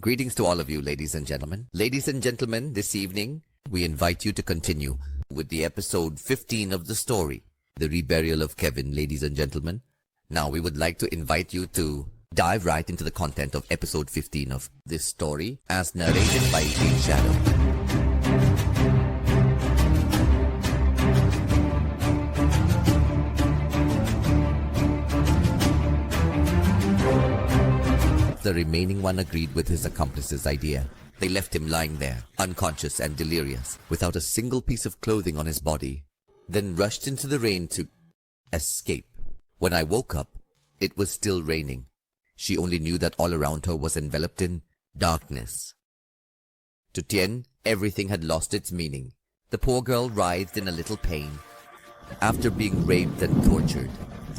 Greetings to all of you, ladies and gentlemen. Ladies and gentlemen, this evening, we invite you to continue with the episode 15 of the story, The Reburial of Kevin, ladies and gentlemen. Now, we would like to invite you to dive right into the content of episode 15 of this story, as narrated by A Shadow. The remaining one agreed with his accomplice's idea. They left him lying there, unconscious and delirious, without a single piece of clothing on his body, then rushed into the rain to escape. When I woke up, it was still raining. She only knew that all around her was enveloped in darkness. To Tiên, everything had lost its meaning. The poor girl writhed in a little pain. After being raped and tortured,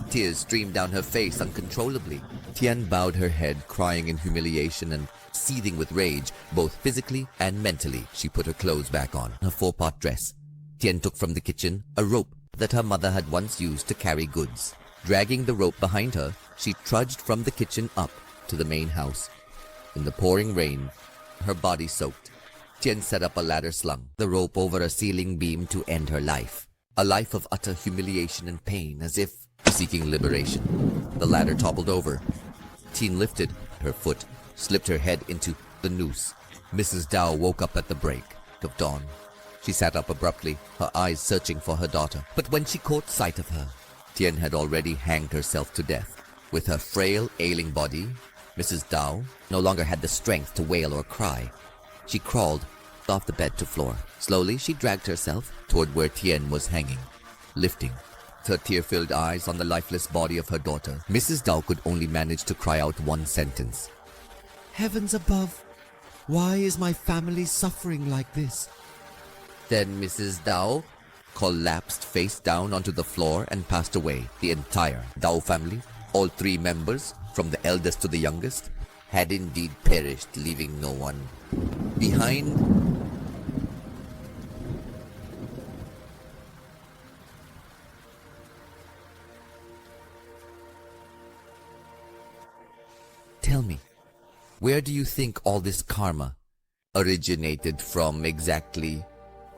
tears streamed down her face uncontrollably. Tiên bowed her head, crying in humiliation and seething with rage, both physically and mentally. She put her clothes back on, her four-part dress. Tiên took from the kitchen a rope that her mother had once used to carry goods. Dragging the rope behind her, she trudged from the kitchen up to the main house. In the pouring rain, her body soaked, Tiên set up a ladder, slung the rope over a ceiling beam to end her life. A life of utter humiliation and pain, as if seeking liberation. The ladder toppled over. Tiên lifted her foot, slipped her head into the noose. Mrs. Dow woke up at the break of dawn. She sat up abruptly, her eyes searching for her daughter. But when she caught sight of her, Tiên had already hanged herself to death. With her frail, ailing body, Mrs. Dow no longer had the strength to wail or cry. She crawled off the bed to floor. Slowly, she dragged herself toward where Tiên was hanging, lifting her tear-filled eyes on the lifeless body of her daughter. Mrs. Dow could only manage to cry out one sentence. Heavens above, why is my family suffering like this? Then Mrs. Dow collapsed face down onto the floor and passed away. The entire Dow family, all three members, from the eldest to the youngest, had indeed perished, leaving no one behind. Tell me, where do you think all this karma originated from exactly?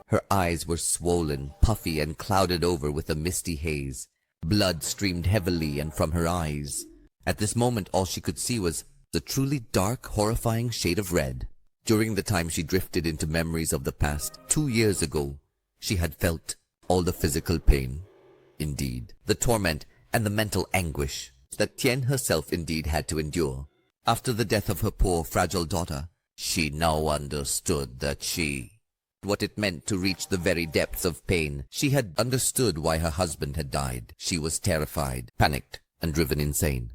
Her eyes were swollen, puffy, and clouded over with a misty haze. Blood streamed heavily and from her eyes. At this moment, all she could see was the truly dark, horrifying shade of red. During the time she drifted into memories of the past 2 years ago, she had felt all the physical pain, indeed, the torment and the mental anguish that Tiên herself indeed had to endure. After the death of her poor, fragile daughter, she now understood what it meant to reach the very depths of pain. She had understood why her husband had died. She was terrified, panicked, and driven insane.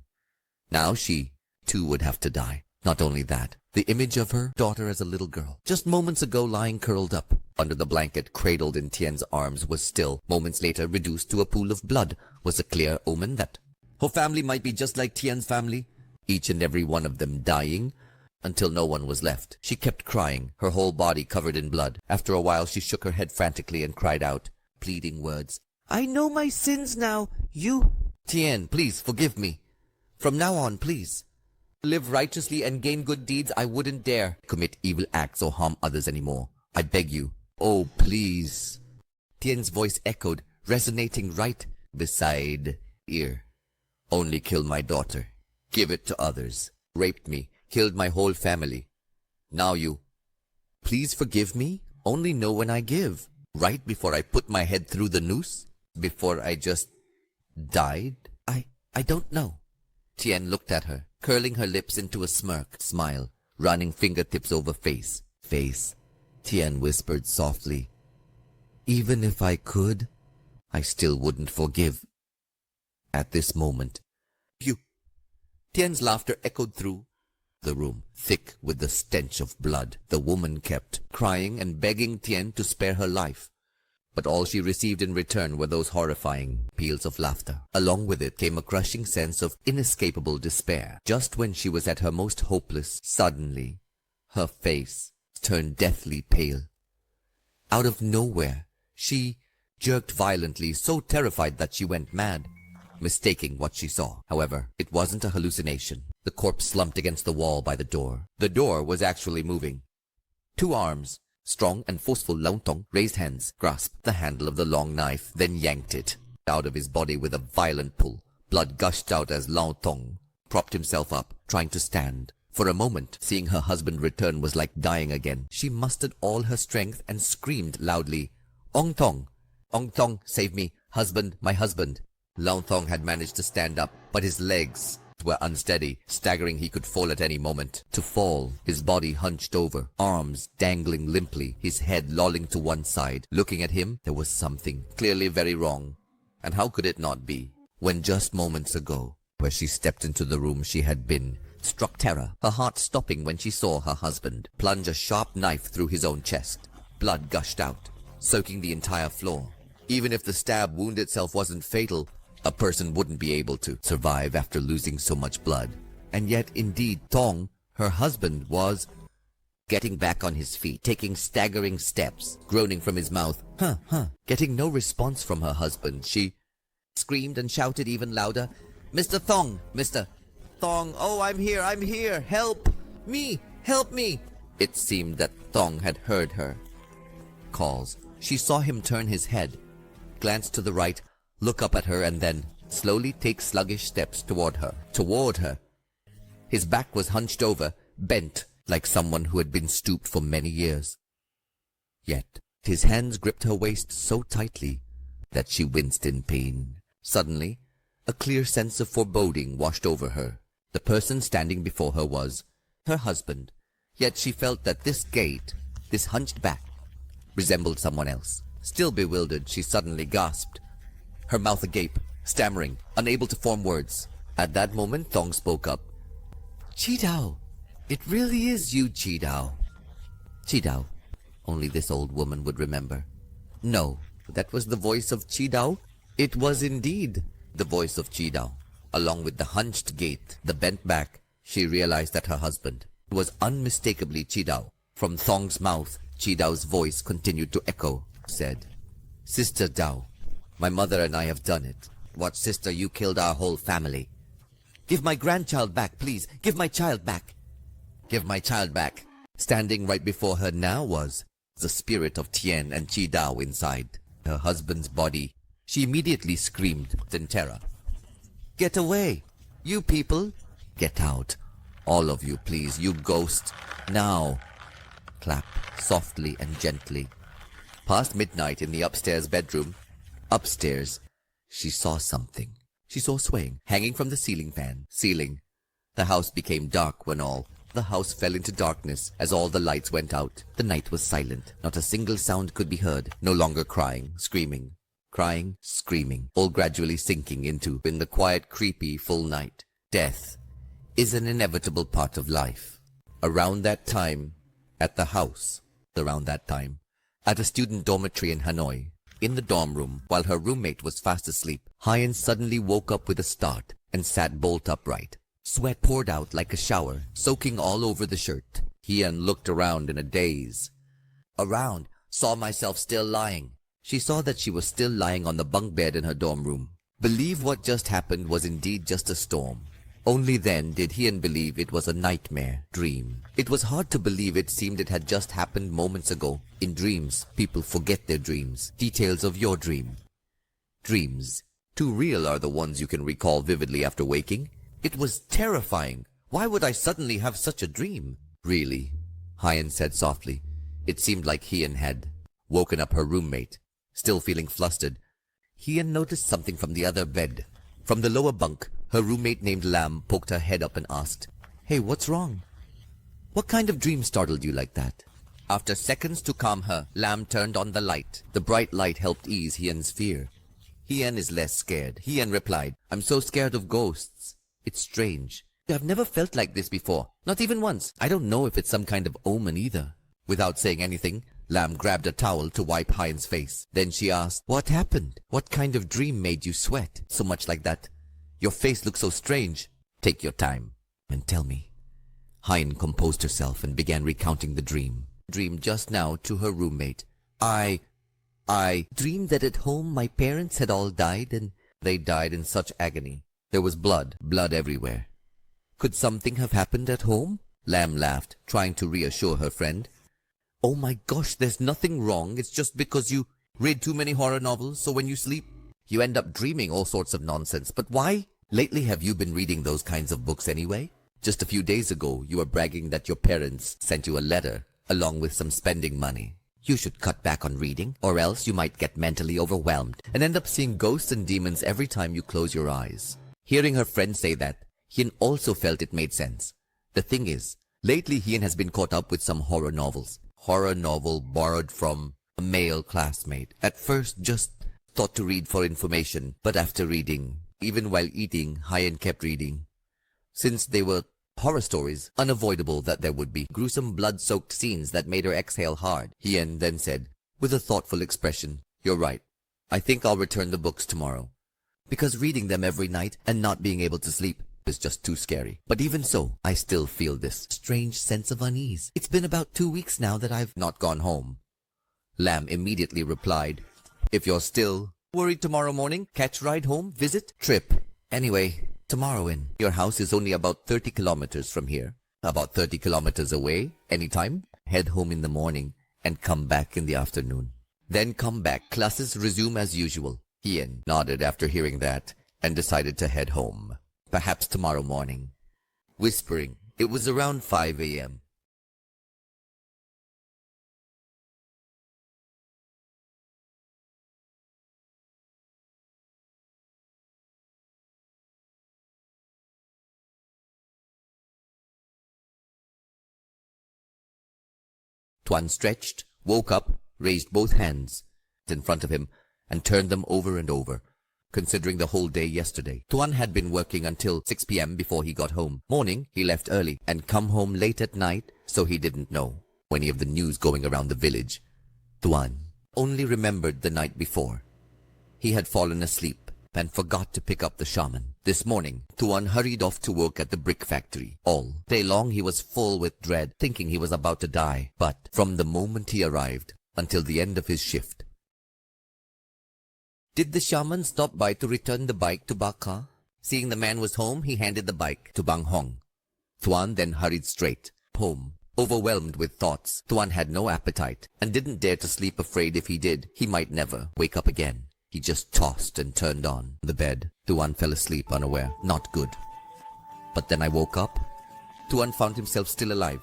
Now she, too, would have to die. Not only that, the image of her daughter as a little girl, just moments ago lying curled up under the blanket, cradled in Tien's arms, was still, moments later, reduced to a pool of blood, was a clear omen that her family might be just like Tien's family, each and every one of them dying, until no one was left. She kept crying, her whole body covered in blood. After a while, she shook her head frantically and cried out, pleading words. I know my sins now. Tiên, please forgive me. From now on, please. Live righteously and gain good deeds. I wouldn't dare commit evil acts or harm others anymore. I beg you. Oh, please. Tien's voice echoed, resonating right beside ear. Only kill my daughter. Give it to others. Raped me. Killed my whole family. Now you. Please forgive me. Only know when I give. Right before I put my head through the noose? Before I just died? I don't know. Tiên looked at her, curling her lips into a smirk, smile, running fingertips over face. Tiên whispered softly. Even if I could, I still wouldn't forgive. At this moment. You. Tien's laughter echoed through the room, thick with the stench of blood. The woman kept crying and begging Tiên to spare her life. But all she received in return were those horrifying peals of laughter. Along with it came a crushing sense of inescapable despair. Just when she was at her most hopeless, suddenly, her face turned deathly pale. Out of nowhere, she jerked violently, so terrified that she went mad, mistaking what she saw. However, it wasn't a hallucination. The corpse slumped against the wall by the door. The door was actually moving. Two arms, strong and forceful Lao Tong, raised hands, grasped the handle of the long knife, then yanked it out of his body with a violent pull. Blood gushed out as Lao Tong propped himself up, trying to stand. For a moment, seeing her husband return was like dying again. She mustered all her strength and screamed loudly, Ong Tong! Ong Tong, save me! Husband, my husband! Lao Tong had managed to stand up, but his legs were unsteady, staggering he could fall at any moment. To fall, his body hunched over, arms dangling limply, his head lolling to one side. Looking at him, there was something clearly very wrong. And how could it not be, when just moments ago, where she stepped into the room she had been, struck terror, her heart stopping when she saw her husband plunge a sharp knife through his own chest. Blood gushed out, soaking the entire floor. Even if the stab wound itself wasn't fatal, a person wouldn't be able to survive after losing so much blood. And yet, indeed, Tong, her husband, was getting back on his feet, taking staggering steps, groaning from his mouth. Getting no response from her husband, she screamed and shouted even louder, Mr. Thong! Mr. Thong! Oh, I'm here! Help! Help me! It seemed that Thong had heard her calls. She saw him turn his head, glance to the right, look up at her, and then slowly take sluggish steps toward her. His back was hunched over, bent, like someone who had been stooped for many years. Yet his hands gripped her waist so tightly that she winced in pain. Suddenly, a clear sense of foreboding washed over her. The person standing before her was her husband, yet she felt that this gait, this hunched back, resembled someone else. Still bewildered, she suddenly gasped, her mouth agape, stammering, unable to form words. At that moment, Thong spoke up. Chi-Dao, it really is you, Chi-Dao. Chi-Dao, only this old woman would remember. No, that was the voice of Chi-Dao. It was indeed the voice of Chi-Dao. Along with the hunched gait, the bent back, she realized that her husband was unmistakably Chi-Dao. From Thong's mouth, Chi-Dao's voice continued to echo, said, Sister Dao, my mother and I have done it. What, sister, you killed our whole family. Give my grandchild back, please. Give my child back. Give my child back. Standing right before her now was the spirit of Tiên and Chi-Dao inside her husband's body. She immediately screamed in terror. Get away! You people! Get out! All of you, please, you ghost! Now! Clap softly and gently. Past midnight in the upstairs bedroom, upstairs, she saw something. She saw swaying, hanging from the ceiling fan. Ceiling. The house became dark when the house fell into darkness as all the lights went out. The night was silent. Not a single sound could be heard. No longer crying, screaming. Crying, screaming, all gradually sinking into, in the quiet, creepy, full night. Death is an inevitable part of life. Around that time, at the house, at a student dormitory in Hanoi, in the dorm room, while her roommate was fast asleep, Hiền suddenly woke up with a start and sat bolt upright. Sweat poured out like a shower, soaking all over the shirt. Hiền looked around in a daze. Around, saw myself still lying. She saw that she was still lying on the bunk bed in her dorm room. Believe what just happened was indeed just a storm. Only then did Hiền believe it was a nightmare, dream. It was hard to believe. It seemed it had just happened moments ago. In dreams, people forget their dreams. Details of your dream. Dreams. Too real are the ones you can recall vividly after waking. It was terrifying. Why would I suddenly have such a dream? Really, Hiền said softly. It seemed like Hiền had woken up her roommate. Still feeling flustered, Hiền noticed something from the other bed. From the lower bunk, her roommate named Lam poked her head up and asked, Hey, what's wrong? What kind of dream startled you like that? After seconds to calm her, Lam turned on the light. The bright light helped ease Hien's fear. Hiền is less scared. Hiền replied, I'm so scared of ghosts. It's strange. I've never felt like this before. Not even once. I don't know if it's some kind of omen either. Without saying anything, Lam grabbed a towel to wipe Hien's face. Then she asked, What happened? What kind of dream made you sweat so much like that? Your face looks so strange. Take your time and tell me. Hiền composed herself and began recounting the dream. Dreamed just now to her roommate. I dreamed that at home my parents had all died, and they died in such agony. There was blood everywhere. Could something have happened at home? Lamb laughed, trying to reassure her friend. Oh my gosh, there's nothing wrong. It's just because you read too many horror novels, so when you sleep, you end up dreaming all sorts of nonsense. But why? Lately, have you been reading those kinds of books anyway? Just a few days ago, you were bragging that your parents sent you a letter, along with some spending money. You should cut back on reading, or else you might get mentally overwhelmed and end up seeing ghosts and demons every time you close your eyes. Hearing her friend say that, Hiền also felt it made sense. The thing is, lately Hiền has been caught up with some horror novels. Horror novel borrowed from a male classmate. At first, just thought to read for information, but after reading, even while eating, Hiền kept reading. Since they were horror stories, unavoidable that there would be gruesome blood-soaked scenes that made her exhale hard. Hiền then said, with a thoughtful expression, "You're right. I think I'll return the books tomorrow. Because reading them every night and not being able to sleep is just too scary. But even so, I still feel this strange sense of unease. It's been about 2 weeks now that I've not gone home." Lamb immediately replied, "If you're still worried tomorrow morning, catch ride home, visit, trip. Anyway, tomorrow in. Your house is only about 30 kilometers from here. About 30 kilometers away, anytime. Head home in the morning and come back in the afternoon. Then come back. Classes resume as usual." Hiền nodded after hearing that and decided to head home. Perhaps tomorrow morning. Whispering, it was around 5 a.m. Thuận stretched, woke up, raised both hands in front of him, and turned them over and over. Considering the whole day yesterday, Thuận had been working until 6 p.m. before he got home. Morning, he left early and come home late at night, so he didn't know any of the news going around the village. Thuận only remembered the night before. He had fallen asleep and forgot to pick up the shaman. This morning, Thuận hurried off to work at the brick factory. All day long he was full with dread, thinking he was about to die. But from the moment he arrived until the end of his shift, did the shaman stop by to return the bike to Baka? Seeing the man was home, he handed the bike to Bang Hong. Thuận then hurried straight home. Overwhelmed with thoughts, Thuận had no appetite and didn't dare to sleep, afraid if he did, he might never wake up again. He just tossed and turned on the bed. Thuận fell asleep unaware. Not good. But then I woke up. Thuận found himself still alive.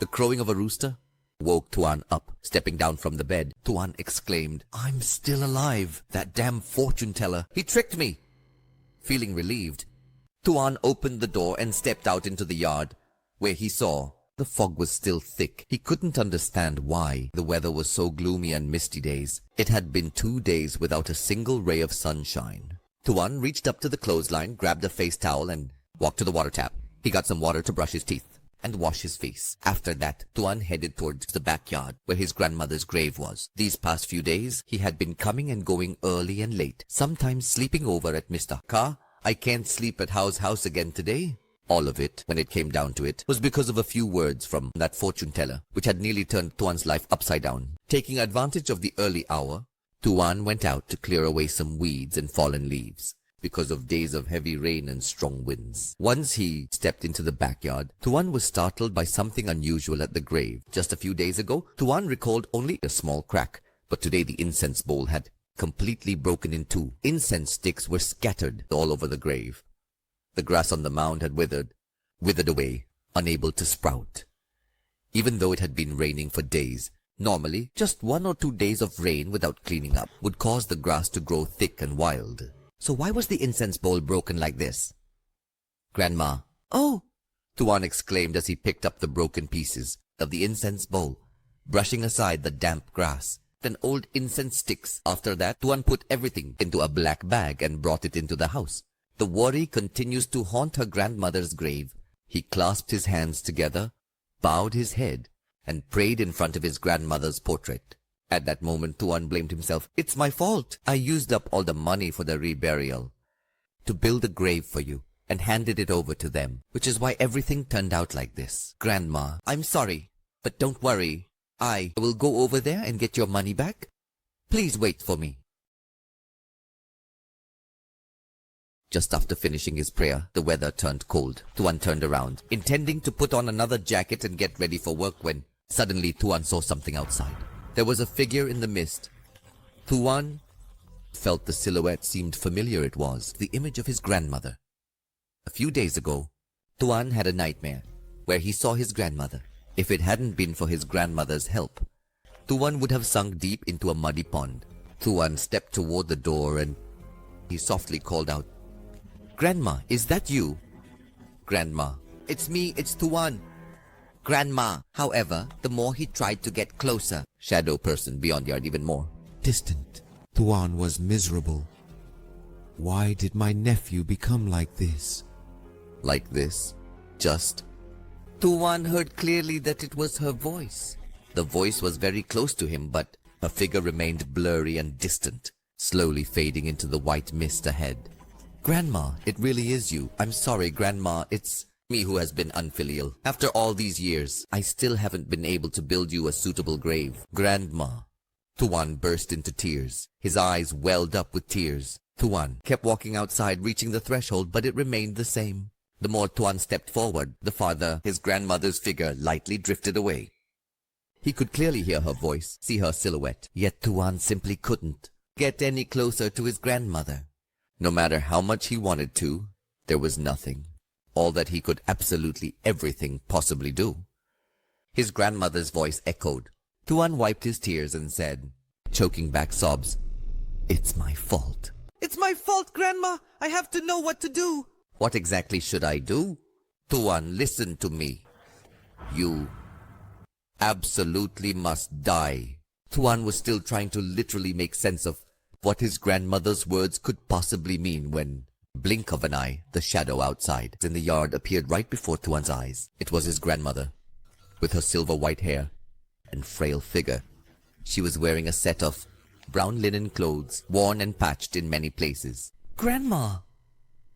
The crowing of a rooster woke Thuận up. Stepping down from the bed, Thuận exclaimed, "I'm still alive! That damn fortune teller! He tricked me!" Feeling relieved, Thuận opened the door and stepped out into the yard, where he saw the fog was still thick. He couldn't understand why the weather was so gloomy and misty days. It had been 2 days without a single ray of sunshine. Thuận reached up to the clothesline, grabbed a face towel, and walked to the water tap. He got some water to brush his teeth and wash his face. After that, Thuận headed towards the backyard where his grandmother's grave was. These past few days, he had been coming and going early and late, sometimes sleeping over at Mr. Ka. "I can't sleep at Hao's house again today." All of it, when it came down to it, was because of a few words from that fortune teller, which had nearly turned Thuận life upside down. Taking advantage of the early hour, Thuận went out to clear away some weeds and fallen leaves, because of days of heavy rain and strong winds. Once he stepped into the backyard, Thuận was startled by something unusual at the grave. Just a few days ago, Thuận recalled only a small crack, but today the incense bowl had completely broken in two. Incense sticks were scattered all over the grave. The grass on the mound had withered away, unable to sprout. Even though it had been raining for days, normally just 1 or 2 days of rain without cleaning up would cause the grass to grow thick and wild. So why was the incense bowl broken like this? "Grandma." "Oh!" Thuận exclaimed as he picked up the broken pieces of the incense bowl, brushing aside the damp grass. Then old incense sticks. After that, Thuận put everything into a black bag and brought it into the house. The worry continues to haunt her grandmother's grave. He clasped his hands together, bowed his head, and prayed in front of his grandmother's portrait. At that moment, Thuận blamed himself. "It's my fault. I used up all the money for the reburial to build a grave for you and handed it over to them, which is why everything turned out like this. Grandma, I'm sorry, but don't worry. I will go over there and get your money back. Please wait for me." Just after finishing his prayer, the weather turned cold. Tuan turned around, intending to put on another jacket and get ready for work when suddenly Tuan saw something outside. There was a figure in the mist. Tuan felt the silhouette seemed familiar. It was the image of his grandmother. A few days ago, Tuan had a nightmare where he saw his grandmother. If it hadn't been for his grandmother's help, Tuan would have sunk deep into a muddy pond. Tuan stepped toward the door and he softly called out, "Grandma, is that you?" "Grandma, it's me, it's Tuan." "Grandma." However, the more he tried to get closer, shadow person beyond yard even more Distant. Tuan was miserable. Why did my nephew become like this? like this. Just Tuan heard clearly that it was her voice. The voice was very close to him, but her figure remained blurry and distant, slowly fading into the white mist ahead. "Grandma, it really is you. I'm sorry, Grandma. It's me who has been unfilial. After all these years, I still haven't been able to build you a suitable grave. Grandma." Tuan burst into tears. His eyes welled up with tears. Tuan kept walking outside, reaching the threshold, but it remained the same. The more Tuan stepped forward, the farther his grandmother's figure lightly drifted away. He could clearly hear her voice, see her silhouette, yet Tuan simply couldn't get any closer to his grandmother. No matter how much he wanted to, there was nothing. All that he could absolutely everything possibly do. His grandmother's voice echoed. Tuan wiped his tears and said, choking back sobs, "It's my fault." It's my fault, Grandma. I have to know what to do. "What exactly should I do?" "Tuan, listen to me. You absolutely must die." Tuan was still trying to literally make sense of what his grandmother's words could possibly mean when, blink of an eye, the shadow outside in the yard appeared right before Tuan's eyes. It was his grandmother, with her silver white hair and frail figure. She was wearing a set of brown linen clothes, worn and patched in many places. "Grandma,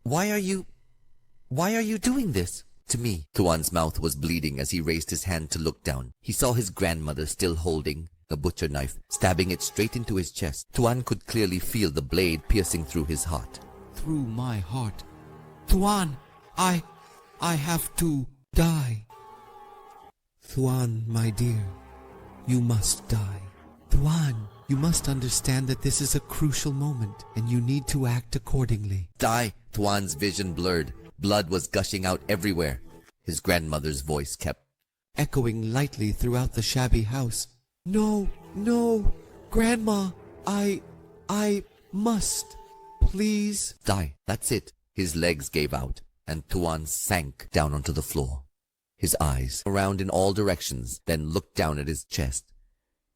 why are you doing this to me?" Tuan's mouth was bleeding as he raised his hand to look down. He saw his grandmother still holding a butcher knife, stabbing it straight into his chest. Tuan could clearly feel the blade piercing through his heart. Through my heart. Tuan, I have to die. Tuan, my dear, you must die. Tuan, you must understand that this is a crucial moment and you need to act accordingly. "Die!" Tuan's vision blurred. Blood was gushing out everywhere. His grandmother's voice kept Echoing lightly throughout the shabby house. No, no, Grandma, I must, please. "Die." That's it. His legs gave out, and Tuan sank down onto the floor. His eyes around in all directions, then looked down at his chest.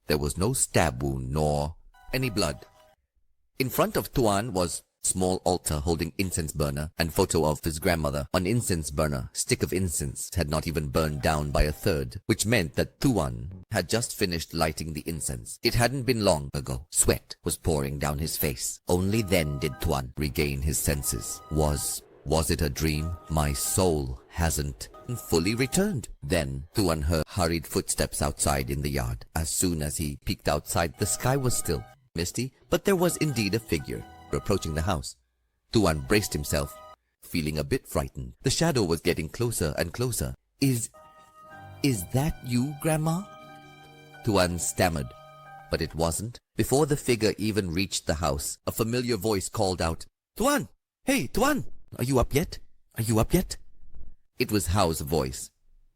There was no stab wound nor any blood. In front of Tuan was small altar holding incense burner and photo of his grandmother. On incense burner, stick of incense had not even burned down by a third, which meant that Tuan had just finished lighting the incense. It hadn't been long ago. Sweat was pouring down his face. Only then did Tuan regain his senses. Was it a dream? My soul hasn't fully returned. Then Tuan heard hurried footsteps outside in the yard. As soon as he peeked outside, the sky was still misty, but there was indeed a figure approaching the house. Tuan braced himself, feeling a bit frightened. The shadow was getting closer and closer. Is that you, Grandma?" Tuan stammered, but it wasn't. Before the figure even reached the house, a familiar voice called out, "Tuan! Hey, Tuan! Are you up yet? Are you up yet?" It was Hao's voice.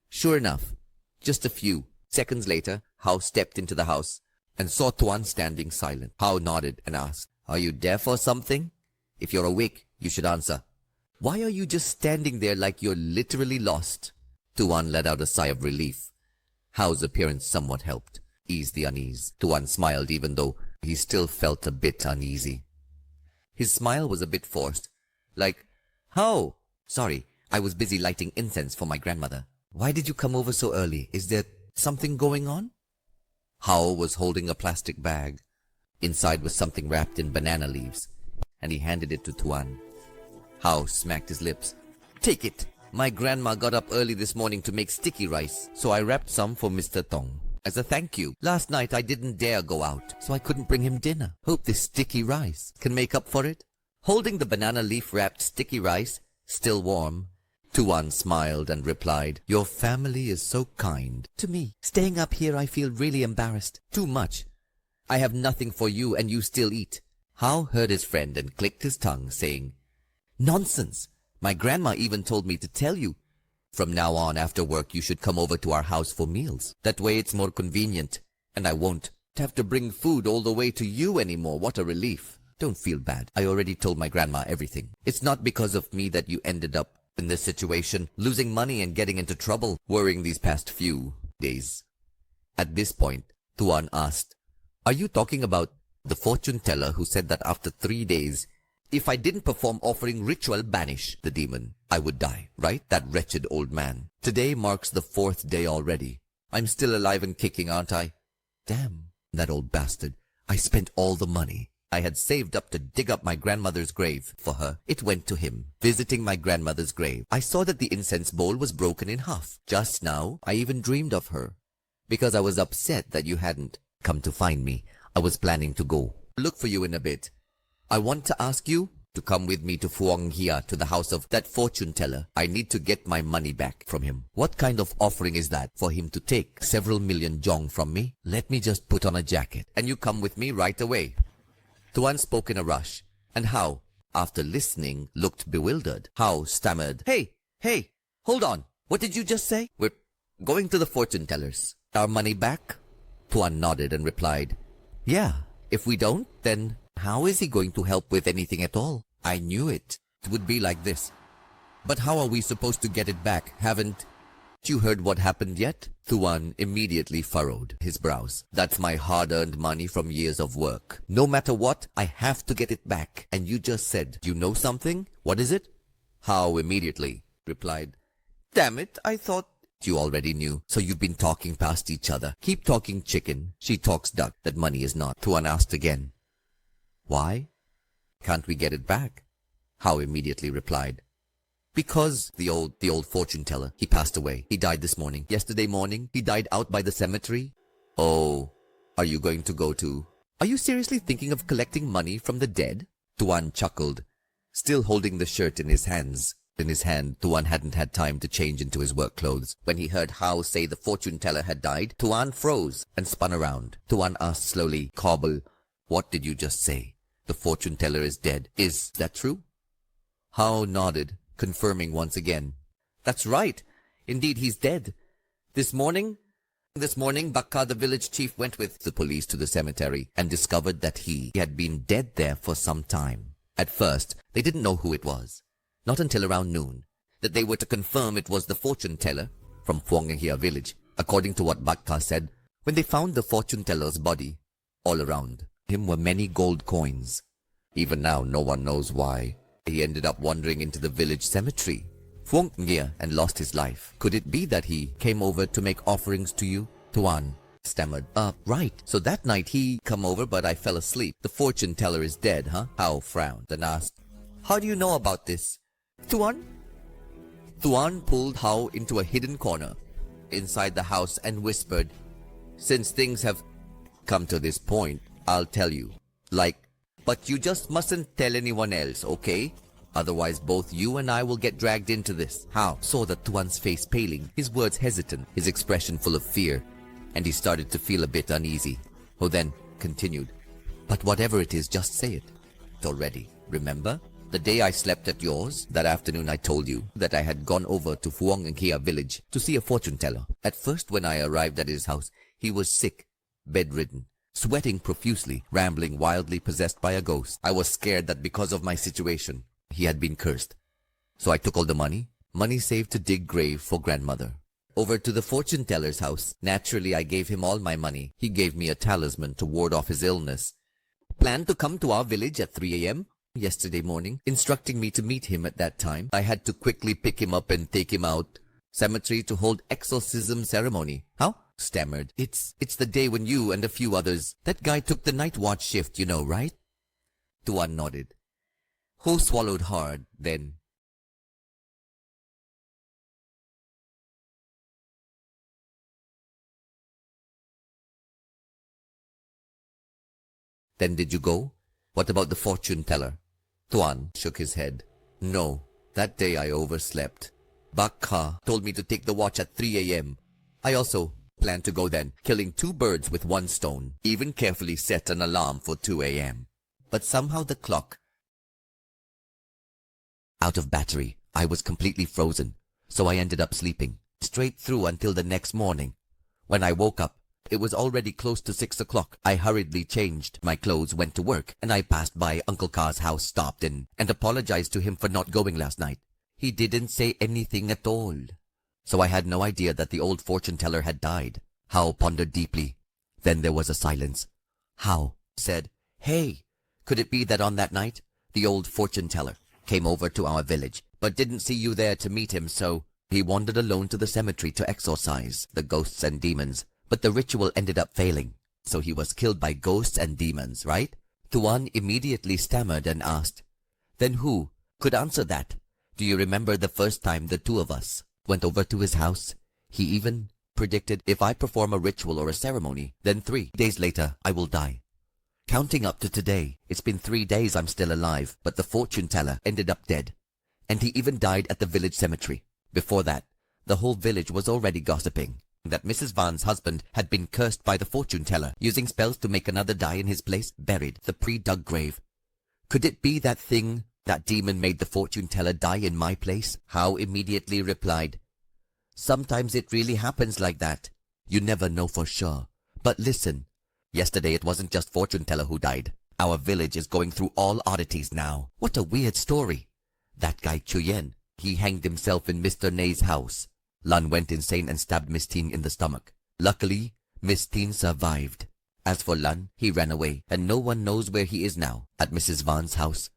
Sure enough, just a few seconds later, Hao stepped into the house and saw Tuan standing silent. Hao nodded and asked, "Are you deaf or something? If you're awake, you should answer. Why are you just standing there like you're literally lost?" Tuan let out a sigh of relief. Hao's appearance somewhat helped ease the unease. Tuan smiled even though he still felt a bit uneasy. His smile was a bit forced, like, "Hao, sorry, I was busy lighting incense for my grandmother. Why did you come over so early? Is there something going on?" Hao was holding a plastic bag. Inside was something wrapped in banana leaves, and he handed it to Tuan. Hao smacked his lips. "Take it. My grandma got up early this morning to make sticky rice, so I wrapped some for Mr. Tong as a thank you. Last night I didn't dare go out, so I couldn't bring him dinner. Hope this sticky rice can make up for it." Holding the banana leaf-wrapped sticky rice, still warm, Tuan smiled and replied, "Your family is so kind to me. Staying up here I feel really embarrassed. Too much. I have nothing for you and you still eat." Hao heard his friend and clicked his tongue, saying, "Nonsense! My grandma even told me to tell you. From now on, after work, you should come over to our house for meals. That way it's more convenient, and I won't have to bring food all the way to you anymore. What a relief. Don't feel bad. I already told my grandma everything. It's not because of me that you ended up in this situation, losing money and getting into trouble, worrying these past few days." At this point, Tuan asked, "Are you talking about the fortune teller who said that after 3 days, if I didn't perform offering ritual banish the demon, I would die, right? That wretched old man. Today marks the 4th day already. I'm still alive and kicking, aren't I? Damn, that old bastard. I spent all the money I had saved up to dig up my grandmother's grave for her. It went to him. Visiting my grandmother's grave, I saw that the incense bowl was broken in half. Just now, I even dreamed of her. Because I was upset that you hadn't come to find me, I was planning to go look for you in a bit. I want to ask you to come with me to Phuong Hia, to the house of that fortune teller. I need to get my money back from him." "What kind of offering is that for him to take several million jong from me? Let me just put on a jacket and you come with me right away." Tuan spoke in a rush, and Hao, after listening, looked bewildered. Hao stammered, Hey, hold on. What did you just say?" "We're going to the fortune teller's. Our money back?" Tuan nodded and replied, "Yeah, if we don't, then how is he going to help with anything at all? I knew it. It would be like this. But how are we supposed to get it back? Haven't you heard what happened yet?" Tuan immediately furrowed his brows. "That's my hard-earned money from years of work. No matter what, I have to get it back. And you just said, you know something? What is it?" Hao immediately replied, "Damn it, I thought you already knew. So you've been talking past each other. Keep talking chicken. She talks duck. That money is not." Tuan asked again, "Why can't we get it back?" Hao immediately replied, "Because the old fortune teller, he passed away. He died this morning. Yesterday morning, he died out by the cemetery." "Oh, are you going to go to? Are you seriously thinking of collecting money from the dead?" Tuan chuckled, still holding the shirt in his hands. In his hand, Tuan hadn't had time to change into his work clothes. When he heard Hao say the fortune teller had died, Tuan froze and spun around. Tuan asked slowly, "Cobble, what did you just say? The fortune teller is dead. Is that true?" Hao nodded, confirming once again, "That's right. Indeed, he's dead. This morning, Bakka, the village chief, went with the police to the cemetery and discovered that he had been dead there for some time. At first, they didn't know who it was. Not until around noon, that they were to confirm it was the fortune teller from Phuong Hia village. According to what Bakka said, when they found the fortune teller's body, all around him were many gold coins. Even now, no one knows why he ended up wandering into the village cemetery, Phuong Hia, and lost his life. Could it be that he came over to make offerings to you?" Tuan stammered, Right. So that night he come over, but I fell asleep. The fortune teller is dead, huh?" Hao frowned and asked, "How do you know about this?" Tuan pulled Hao into a hidden corner inside the house and whispered, "Since things have come to this point, I'll tell you. But you just mustn't tell anyone else, okay? Otherwise both you and I will get dragged into this." Hao saw that Tuan's face paling, his words hesitant, his expression full of fear, and he started to feel a bit uneasy. Who then continued, "But whatever it is, just say it. Already, remember? The day I slept at yours, that afternoon I told you that I had gone over to Phuong Hia village to see a fortune teller. At first, when I arrived at his house, he was sick, bedridden, sweating profusely, rambling wildly, possessed by a ghost. I was scared that because of my situation, he had been cursed. So I took all the money saved to dig grave for grandmother, over to the fortune teller's house. Naturally, I gave him all my money. He gave me a talisman to ward off his illness. Planned to come to our village at 3 a.m. yesterday morning, instructing me to meet him at that time. I had to quickly pick him up and take him out cemetery to hold exorcism ceremony." "How?" stammered. It's the day when you and a few others, that guy took the night watch shift, you know, right?" Tuan nodded. Ho swallowed hard, then did you go? What about the fortune teller?" Thuận shook his head. No, that day I overslept. Bakka told me to take the watch at 3 a.m. I also planned to go then, killing 2 birds with 1 stone. Even carefully set an alarm for 2 a.m. But somehow the clock out of battery. I was completely frozen, so I ended up sleeping straight through until the next morning. When I woke up, it was already close to 6 o'clock. I hurriedly changed my clothes, went to work, and I passed by Uncle Ka's house, stopped in, and apologized to him for not going last night. He didn't say anything at all. So I had no idea that the old fortune teller had died. Hao pondered deeply. Then there was a silence. Hao said, "Hey, could it be that on that night, the old fortune teller came over to our village, but didn't see you there to meet him, so he wandered alone to the cemetery to exorcise the ghosts and demons, but the ritual ended up failing, so he was killed by ghosts and demons, right?" Thuận immediately stammered and asked, "Then who could answer that? Do you remember the first time the 2 of us went over to his house? He even predicted if I perform a ritual or a ceremony, then 3 days later I will die. Counting up to today, it's been 3 days I'm still alive, but the fortune teller ended up dead. And he even died at the village cemetery. Before that, the whole village was already gossiping that Mrs. Van's husband had been cursed by the fortune teller, using spells to make another die in his place, buried the pre-dug grave. Could it be that thing, that demon made the fortune teller die in my place?" Hao immediately replied, "Sometimes it really happens like that. You never know for sure. But listen, yesterday it wasn't just fortune teller who died. Our village is going through all oddities now. What a weird story. That guy Chuyen, he hanged himself in Mr. Ney's house. Lan went insane and stabbed Miss Tin in the stomach. Luckily, Miss Tin survived. As for Lan, he ran away, and no one knows where he is now. At Mrs. Van's house,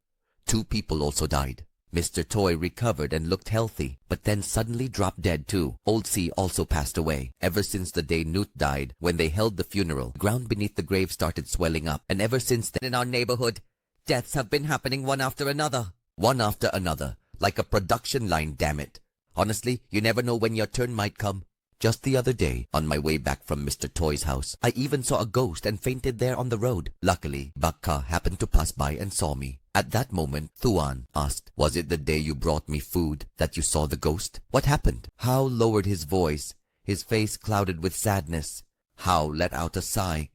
2 people also died. Mr. Toy recovered and looked healthy, but then suddenly dropped dead too. Old C also passed away. Ever since the day Newt died, when they held the funeral, ground beneath the grave started swelling up, and ever since then in our neighborhood, deaths have been happening one after another. One after another, like a production line, damn it. Honestly, you never know when your turn might come. Just the other day, on my way back from Mr. Toy's house, I even saw a ghost and fainted there on the road. Luckily, Bakka happened to pass by and saw me. At that moment, Thuận asked, "Was it the day you brought me food that you saw the ghost? What happened?" Hao lowered his voice, his face clouded with sadness. Hao let out a sigh.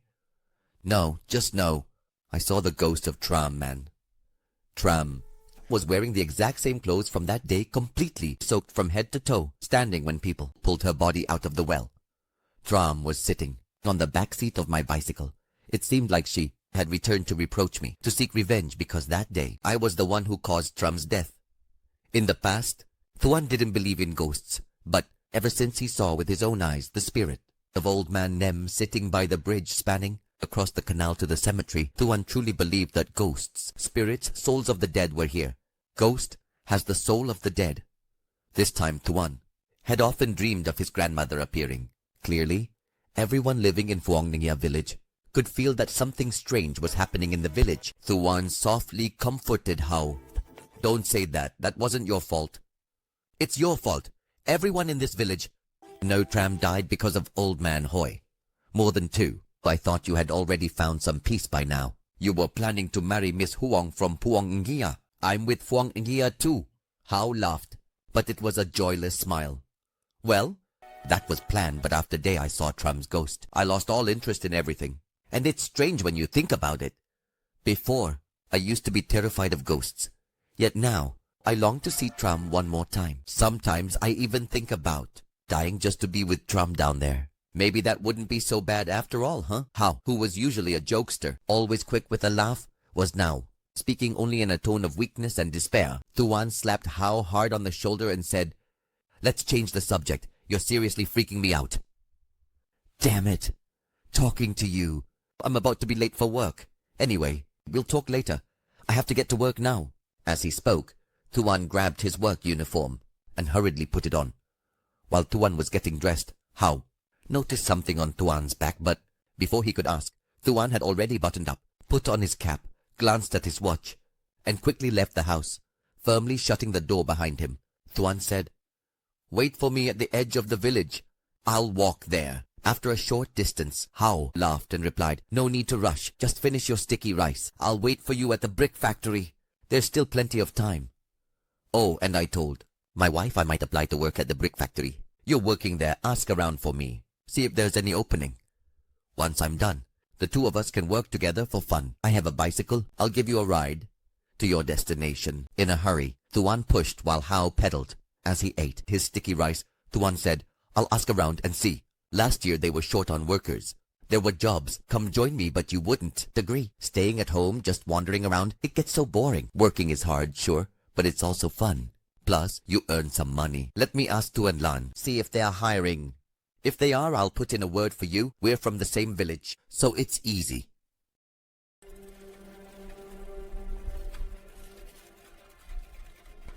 "No, just no. I saw the ghost of Tram, man. Tram was wearing the exact same clothes from that day, completely soaked from head to toe, standing when people pulled her body out of the well. Tram was sitting on the back seat of my bicycle. It seemed like she had returned to reproach me, to seek revenge, because that day I was the one who caused Tram's death. In the past, Thuận didn't believe in ghosts, but ever since he saw with his own eyes the spirit of old man Nem sitting by the bridge spanning across the canal to the cemetery, Thuận truly believed that ghosts, spirits, souls of the dead were here. Ghost has the soul of the dead. This time Thuận had often dreamed of his grandmother appearing. Clearly, everyone living in Phuong Ninh village could feel that something strange was happening in the village. Thuận softly comforted Hao. "Don't say that. That wasn't your fault. It's your fault. Everyone in this village. No Tram died because of old man Hoi. More than 2. I thought you had already found some peace by now. You were planning to marry Miss Huang from Phuong Ninh. I'm with Phuong Ninh too." Hao laughed, but it was a joyless smile. "Well, that was planned, but after day I saw Tram's ghost, I lost all interest in everything. And it's strange when you think about it. Before, I used to be terrified of ghosts. Yet now, I long to see Tram one more time. Sometimes I even think about dying just to be with Tram down there. Maybe that wouldn't be so bad after all, huh?" Hao, who was usually a jokester, always quick with a laugh, was now speaking only in a tone of weakness and despair. Thuận slapped Hao hard on the shoulder and said, "Let's change the subject. You're seriously freaking me out." "Damn it. Talking to you. I'm about to be late for work. Anyway, we'll talk later. I have to get to work now." As he spoke, Thuận grabbed his work uniform and hurriedly put it on. While Thuận was getting dressed, Hao noticed something on Thuận back, but before he could ask, Thuận had already buttoned up, put on his cap, glanced at his watch, and quickly left the house, firmly shutting the door behind him. Thuận said, "Wait for me at the edge of the village. I'll walk there." After a short distance, Hao laughed and replied, "No need to rush. Just finish your sticky rice. I'll wait for you at the brick factory." There's still plenty of time. Oh, and I told my wife I might apply to work at the brick factory. You're working there, ask around for me. See if there's any opening. Once I'm done, the two of us can work together for fun. I have a bicycle. I'll give you a ride to your destination. In a hurry, Thuan pushed while Hao pedaled. As he ate his sticky rice, Thuan said, I'll ask around and see. Last year they were short on workers. There were jobs. Come join me, but you wouldn't agree. Staying at home, just wandering around, it gets so boring. Working is hard, sure, but it's also fun. Plus, you earn some money. Let me ask Tu and Lan, see if they are hiring. If they are, I'll put in a word for you. We're from the same village, so it's easy.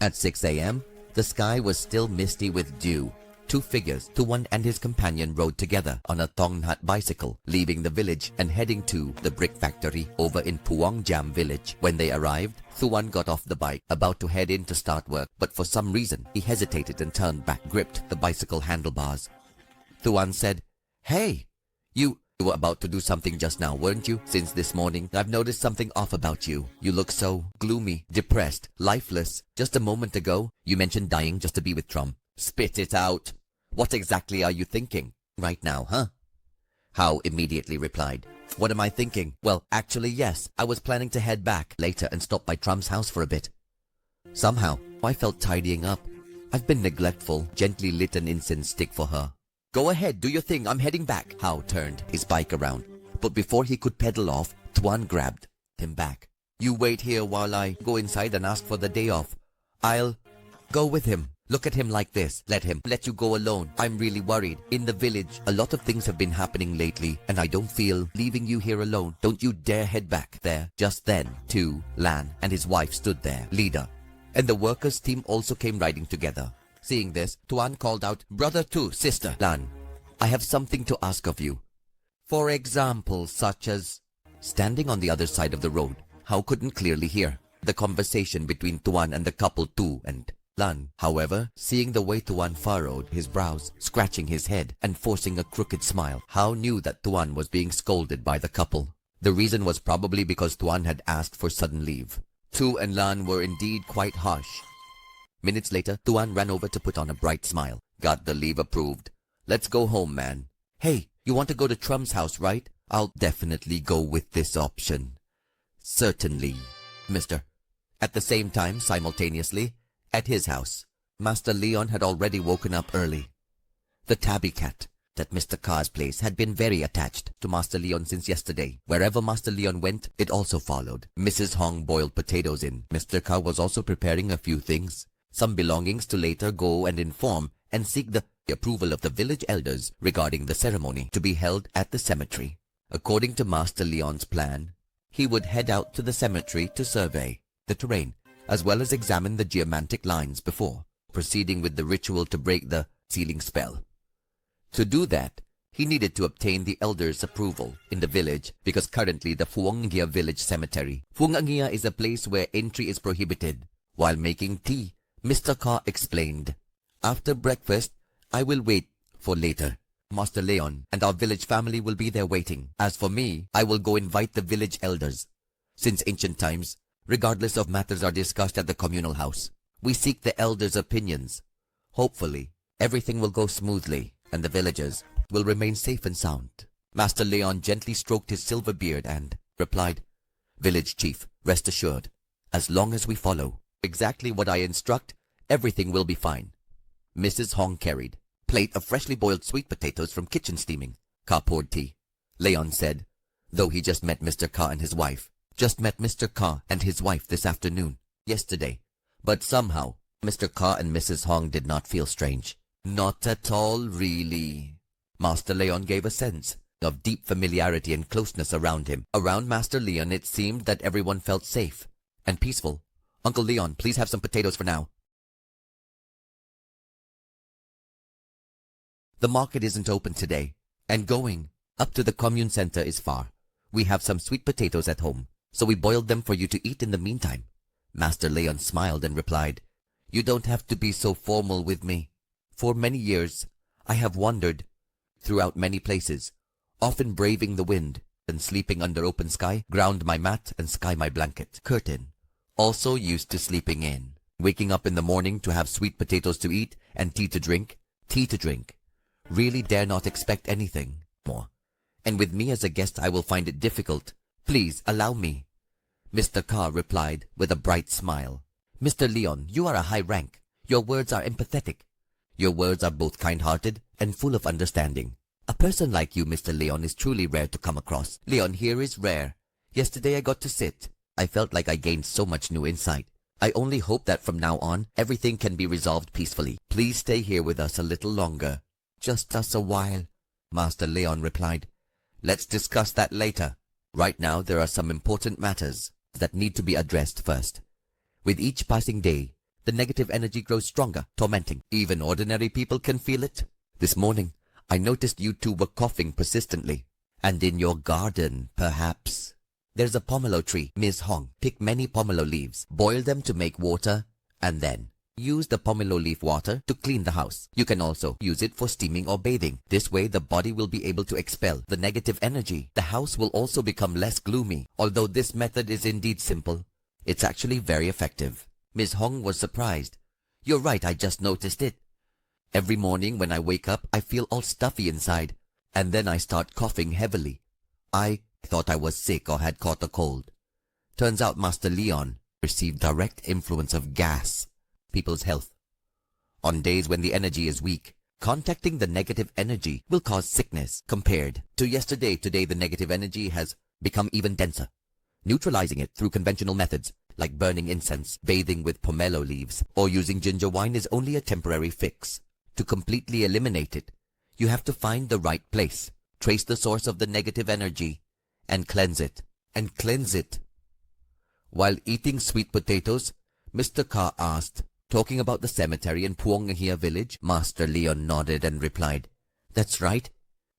At 6 a.m., the sky was still misty with dew. Two figures, Thuan and his companion, rode together on a Thongnhat bicycle, leaving the village and heading to the brick factory over in Puangjam village. When they arrived, Thuan got off the bike, about to head in to start work, but for some reason, he hesitated and turned back, gripped the bicycle handlebars. Thuan said, Hey, you were about to do something just now, weren't you? Since this morning, I've noticed something off about you. You look so gloomy, depressed, lifeless. Just a moment ago, you mentioned dying just to be with Trum. Spit it out. What exactly are you thinking right now, huh? Hao immediately replied, What am I thinking? Well, actually, yes. I was planning to head back later and stop by Trum's house for a bit. Somehow, I felt tidying up. I've been neglectful, gently lit an incense stick for her. Go ahead, do your thing. I'm heading back. Hao turned his bike around, but before he could pedal off, Thuan grabbed him back. You wait here while I go inside and ask for the day off. I'll go with him. Look at him like this. Let him let you go alone. I'm really worried. In the village, a lot of things have been happening lately, and I don't feel leaving you here alone. Don't you dare head back there. Just then, Tu, Lan, and his wife stood there, leader, and the workers' team also came riding together. Seeing this, Thuan called out, Brother Tu, Sister Lan, I have something to ask of you. For example, such as... Standing on the other side of the road, Hao couldn't clearly hear the conversation between Thuan and the couple Tu and Lan. However, seeing the way Thuan furrowed his brows, scratching his head, and forcing a crooked smile, Hao knew that Thuan was being scolded by the couple. The reason was probably because Thuan had asked for sudden leave. Tu and Lan were indeed quite harsh. Minutes later, Thuan ran over to put on a bright smile. Got the leave approved. Let's go home, man. Hey, you want to go to Trum's house, right? I'll definitely go with this option. Certainly, mister. At the same time, simultaneously, at his house, Master Leon had already woken up early. The tabby cat at Mr. Carr's place had been very attached to Master Leon since yesterday. Wherever Master Leon went, it also followed. Mrs. Hong boiled potatoes in. Mr. Carr was also preparing a few things, some belongings to later go and inform and seek the approval of the village elders regarding the ceremony to be held at the cemetery. According to Master Leon's plan, he would head out to the cemetery to survey the terrain, as well as examine the geomantic lines before proceeding with the ritual to break the sealing spell. To do that, he needed to obtain the elders' approval in the village because currently the Phuangia village cemetery. Phuangia is a place where entry is prohibited. While making tea, Mr. Carr explained, After breakfast, I will wait for later. Master Leon and our village family will be there waiting. As for me, I will go invite the village elders. Since ancient times, regardless of matters are discussed at the communal house, we seek the elders' opinions. Hopefully, everything will go smoothly and the villagers will remain safe and sound. Master Leon gently stroked his silver beard and replied, Village chief, rest assured, as long as we follow exactly what I instruct, everything will be fine. Mrs. Hong carried plate of freshly boiled sweet potatoes from kitchen steaming. Carr poured tea. Leon said, though he just met Mr. Carr and his wife. Just met Mr. Carr and his wife this afternoon, yesterday. But somehow, Mr. Carr and Mrs. Hong did not feel strange. Not at all, really. Master Leon gave a sense of deep familiarity and closeness around him. Around Master Leon, it seemed that everyone felt safe and peaceful. Uncle Leon, please have some potatoes for now. The market isn't open today, and going up to the commune center is far. We have some sweet potatoes at home, so we boiled them for you to eat in the meantime. Master Leon smiled and replied, You don't have to be so formal with me. For many years, I have wandered throughout many places, often braving the wind and sleeping under open sky, ground my mat and sky my blanket, curtain, Also used to sleeping in, waking up in the morning to have sweet potatoes to eat and tea to drink. Tea to drink. Really dare not expect anything more. And with me as a guest I will find it difficult. Please allow me. Mr. Carr replied with a bright smile. Mr. Leon, you are a high rank. Your words are empathetic. Your words are both kind-hearted and full of understanding. A person like you, Mr. Leon, is truly rare to come across. Leon here is rare. Yesterday I got to sit. I felt like I gained so much new insight. I only hope that from now on, everything can be resolved peacefully. Please stay here with us a little longer. Just us a while, Master Leon replied. Let's discuss that later. Right now there are some important matters that need to be addressed first. With each passing day, the negative energy grows stronger, tormenting. Even ordinary people can feel it. This morning, I noticed you two were coughing persistently. And in your garden, perhaps. There's a pomelo tree, Ms. Hong. Pick many pomelo leaves, boil them to make water, and then use the pomelo leaf water to clean the house. You can also use it for steaming or bathing. This way the body will be able to expel the negative energy. The house will also become less gloomy. Although this method is indeed simple, it's actually very effective. Ms. Hong was surprised. You're right, I just noticed it. Every morning when I wake up, I feel all stuffy inside, and then I start coughing heavily. I thought I was sick or had caught a cold. Turns out Master Leon received direct influence of gas, people's health. On days when the energy is weak, contacting the negative energy will cause sickness. Compared to yesterday, today the negative energy has become even denser. Neutralizing it through conventional methods, like burning incense, bathing with pomelo leaves, or using ginger wine is only a temporary fix. To completely eliminate it, you have to find the right place, trace the source of the negative energy, and cleanse it. While eating sweet potatoes, Mr. Carr asked, talking about the cemetery in Puonghia village? Master Leon nodded and replied, That's right.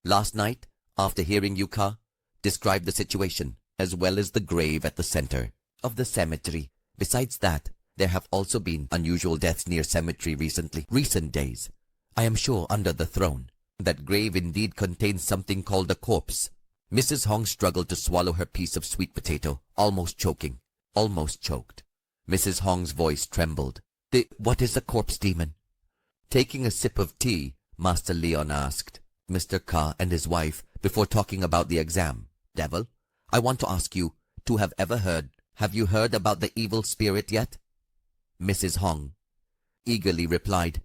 Last night, after hearing you, Carr, describe the situation, as well as the grave at the center of the cemetery. Besides that, there have also been unusual deaths near cemetery recent days. I am sure under the throne, that grave indeed contains something called a corpse. Mrs. Hong struggled to swallow her piece of sweet potato, almost choked. Mrs. Hong's voice trembled. What is a corpse demon? Taking a sip of tea, Master Leon asked Mr. Carr and his wife before talking about the exam. Devil, I want to ask you to have you heard about the evil spirit yet? Mrs. Hong eagerly replied,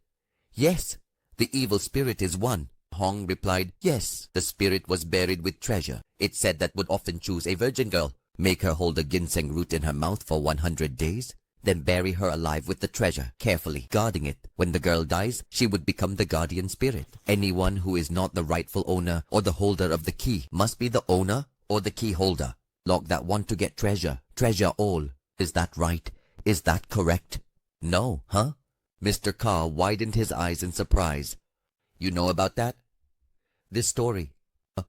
Yes, the evil spirit is one. Hong replied, Yes, the spirit was buried with treasure. It said that would often choose a virgin girl, make her hold a ginseng root in her mouth for 100 days, then bury her alive with the treasure, carefully guarding it. When the girl dies, she would become the guardian spirit. Anyone who is not the rightful owner or the holder of the key must be the owner or the key holder. Lock that one to get treasure all. Is that right? Is that correct? No, huh? Mr. Carr widened his eyes in surprise. You know about that? This story.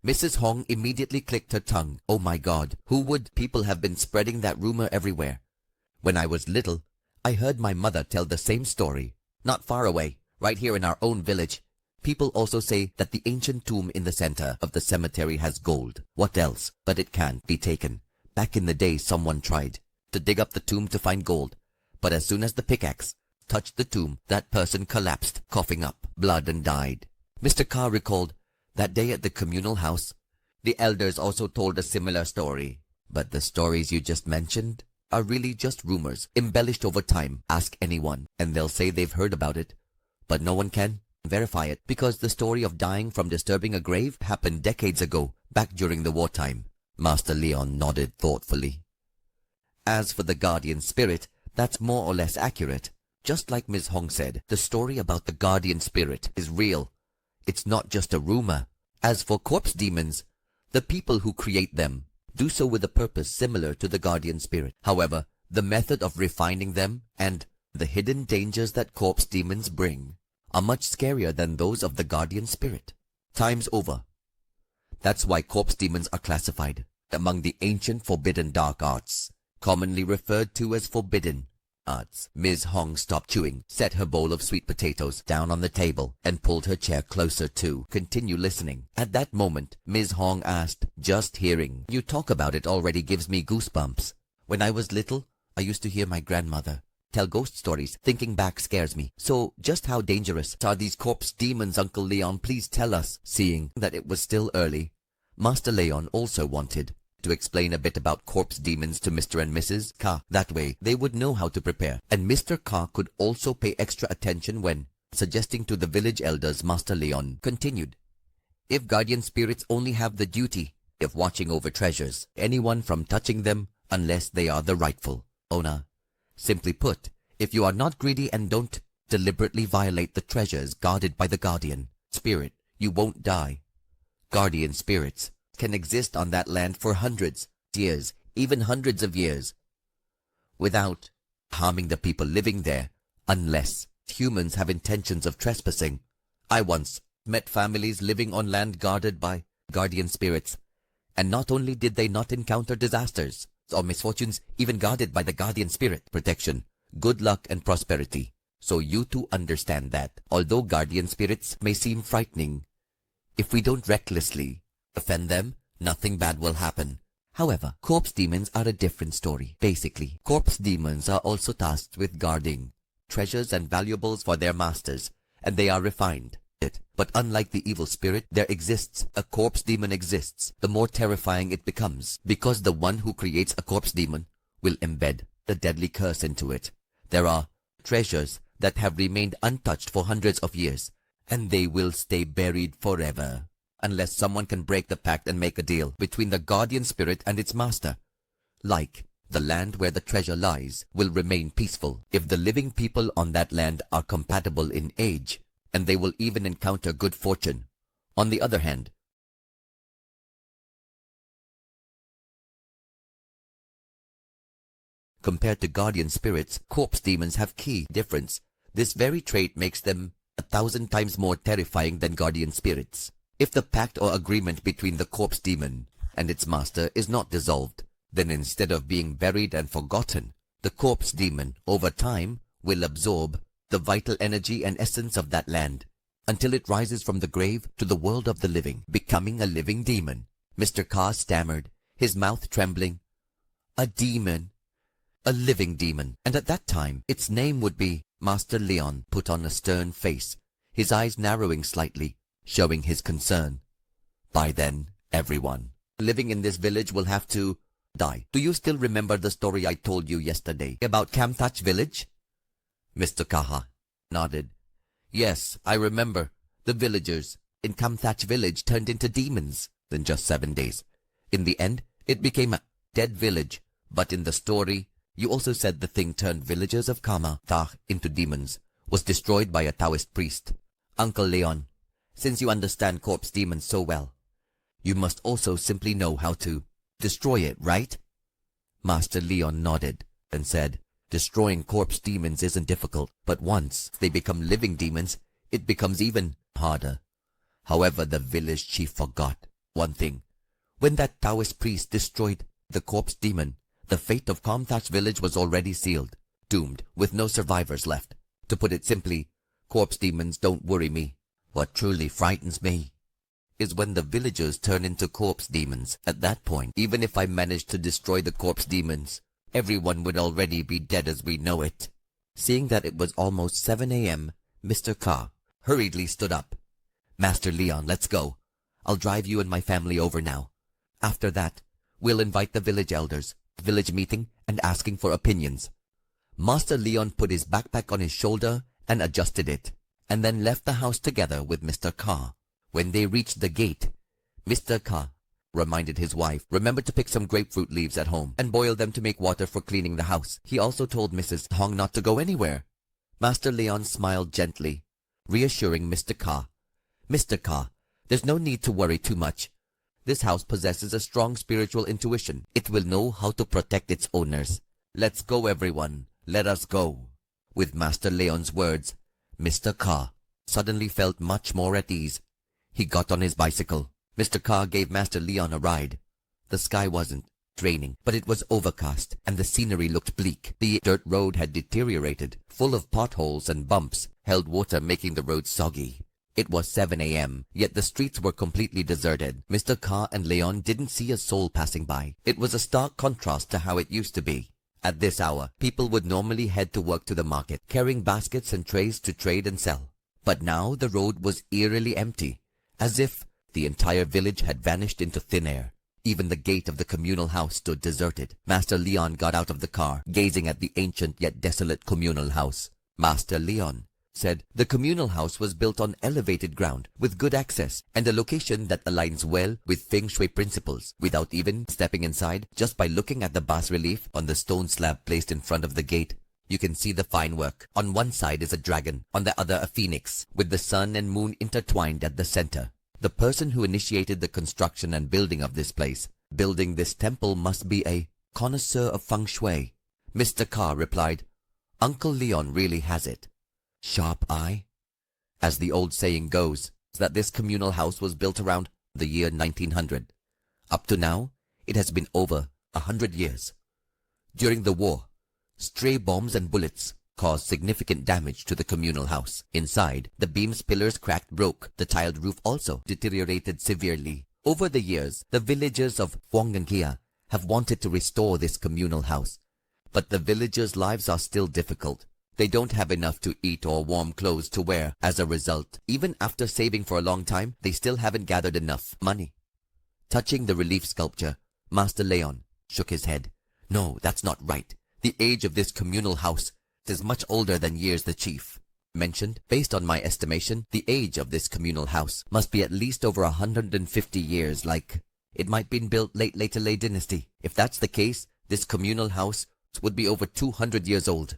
Mrs. Hong immediately clicked her tongue. Oh my God, who would? People have been spreading that rumor everywhere. When I was little, I heard my mother tell the same story. Not far away, right here in our own village. People also say that the ancient tomb in the center of the cemetery has gold. What else? But it can't be taken. Back in the day, someone tried to dig up the tomb to find gold. But as soon as the pickaxe touched the tomb, that person collapsed, coughing up blood and died. Mr. Carr recalled that day at the communal house. The elders also told a similar story. But the stories you just mentioned are really just rumors, embellished over time. Ask anyone, and they'll say they've heard about it. But no one can verify it, because the story of dying from disturbing a grave happened decades ago, back during the wartime. Master Leon nodded thoughtfully. As for the guardian spirit, that's more or less accurate. Just like Ms. Hong said, the story about the guardian spirit is real. It's not just a rumor. As for corpse demons, the people who create them do so with a purpose similar to the guardian spirit. However, the method of refining them and the hidden dangers that corpse demons bring are much scarier than those of the guardian spirit. Times over. That's why corpse demons are classified among the ancient forbidden dark arts, commonly referred to as forbidden arts. Ms. Hong stopped chewing, set her bowl of sweet potatoes down on the table, and pulled her chair closer to continue listening. At that moment, Ms. Hong asked, Just hearing you talk about it already gives me goosebumps. When I was little, I used to hear my grandmother tell ghost stories. Thinking back scares me. So just how dangerous are these corpse demons, Uncle Leon? Please tell us. Seeing that it was still early, Master Leon also wanted to explain a bit about corpse demons to Mr. and Mrs. Ka. That way they would know how to prepare. And Mr. Ka could also pay extra attention when suggesting to the village elders. Master Leon continued, if guardian spirits only have the duty of watching over treasures, anyone from touching them unless they are the rightful owner. Simply put, if you are not greedy and don't deliberately violate the treasures guarded by the guardian spirit, you won't die. Guardian spirits can exist on that land for hundreds of years, even hundreds of years, without harming the people living there, unless humans have intentions of trespassing. I once met families living on land guarded by guardian spirits, and not only did they not encounter disasters or misfortunes, even guarded by the guardian spirit protection, good luck and prosperity. So you too understand that, although guardian spirits may seem frightening, if we don't recklessly offend them, nothing bad will happen. However, corpse demons are a different story. Basically, corpse demons are also tasked with guarding treasures and valuables for their masters, and they are refined. But unlike the evil spirit, there exists a corpse demon exists. The more terrifying it becomes, because the one who creates a corpse demon will embed the deadly curse into it. There are treasures that have remained untouched for hundreds of years, and they will stay buried forever, unless someone can break the pact and make a deal between the guardian spirit and its master. Like the land where the treasure lies will remain peaceful if the living people on that land are compatible in age, and they will even encounter good fortune. On the other hand, compared to guardian spirits, corpse demons have key difference. This very trait makes them 1,000 times more terrifying than guardian spirits. If the pact or agreement between the corpse demon and its master is not dissolved, then instead of being buried and forgotten, the corpse demon over time will absorb the vital energy and essence of that land, until it rises from the grave to the world of the living, becoming a living demon. Mr. Carr stammered, his mouth trembling. A demon. A living demon. And at that time, its name would be... Master Leon put on a stern face, his eyes narrowing slightly, showing his concern. By then, everyone living in this village will have to die. Do you still remember the story I told you yesterday about Kamtach village? Mr. Kaha nodded. Yes, I remember. The villagers in Kamtach village turned into demons in just 7 days. In the end, it became a dead village. But in the story, you also said the thing turned villagers of Kamtach into demons, was destroyed by a Taoist priest. Uncle Leon, since you understand corpse demons so well, you must also simply know how to destroy it, right? Master Leon nodded and said, destroying corpse demons isn't difficult, but once they become living demons, it becomes even harder. However, the village chief forgot one thing. When that Taoist priest destroyed the corpse demon, the fate of Kamtach village was already sealed, doomed, with no survivors left. To put it simply, corpse demons don't worry me. What truly frightens me is when the villagers turn into corpse demons. At that point, even if I managed to destroy the corpse demons, everyone would already be dead as we know it. Seeing that it was almost 7 a.m., Mr. Ka hurriedly stood up. Master Leon, let's go. I'll drive you and my family over now. After that, we'll invite the village elders, village meeting, and asking for opinions. Master Leon put his backpack on his shoulder and adjusted it, and then left the house together with Mr. Ka. When they reached the gate, Mr. Ka reminded his wife, remember to pick some grapefruit leaves at home and boil them to make water for cleaning the house. He also told Mrs. Hong not to go anywhere. Master Leon smiled gently, reassuring Mr. Ka. Mr. Ka, there's no need to worry too much. This house possesses a strong spiritual intuition. It will know how to protect its owners. Let's go, everyone. Let us go. With Master Leon's words, Mr. Ka suddenly felt much more at ease. He got on his bicycle. Mr. Ka gave Master Leon a ride. The sky wasn't raining, but it was overcast, and the scenery looked bleak. The dirt road had deteriorated, full of potholes and bumps, held water making the road soggy. It was 7 a.m., yet the streets were completely deserted. Mr. Ka and Leon didn't see a soul passing by. It was a stark contrast to how it used to be. At this hour, people would normally head to work to the market, carrying baskets and trays to trade and sell. But now the road was eerily empty, as if the entire village had vanished into thin air. Even the gate of the communal house stood deserted. Master Leon got out of the car, gazing at the ancient yet desolate communal house. Master Leon said the communal house was built on elevated ground with good access and a location that aligns well with feng shui principles. Without even stepping inside, just by looking at the bas-relief on the stone slab placed in front of the gate, you can see the fine work. On one side is a dragon, on the other a phoenix, with the sun and moon intertwined at the center. The person who initiated the construction and building of this place, building this temple, must be a connoisseur of feng shui. Mr. Carr replied, Uncle Leon really has it. Sharp eye. As the old saying goes, that this communal house was built around the year 1900. Up to now, it has been over 100 years. During the war, stray bombs and bullets caused significant damage to the communal house. Inside, the beam's pillars cracked, broke. The tiled roof also deteriorated severely. Over the years, the villagers of Huanggangia have wanted to restore this communal house. But the villagers' lives are still difficult. They don't have enough to eat or warm clothes to wear. As a result, even after saving for a long time, they still haven't gathered enough money. Touching the relief sculpture, Master Leon shook his head. No, that's not right. The age of this communal house is much older than years the chief mentioned. Based on my estimation, the age of this communal house must be at least over 150 years, like it might been built late dynasty. If that's the case, this communal house would be over 200 years old.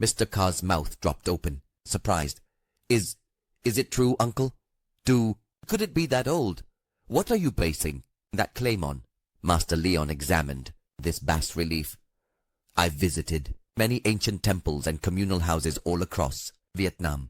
Mr. Carr's mouth dropped open, surprised. Is it true, Uncle? Could it be that old? What are you basing that claim on? Master Leon examined this bas-relief. I've visited many ancient temples and communal houses all across Vietnam.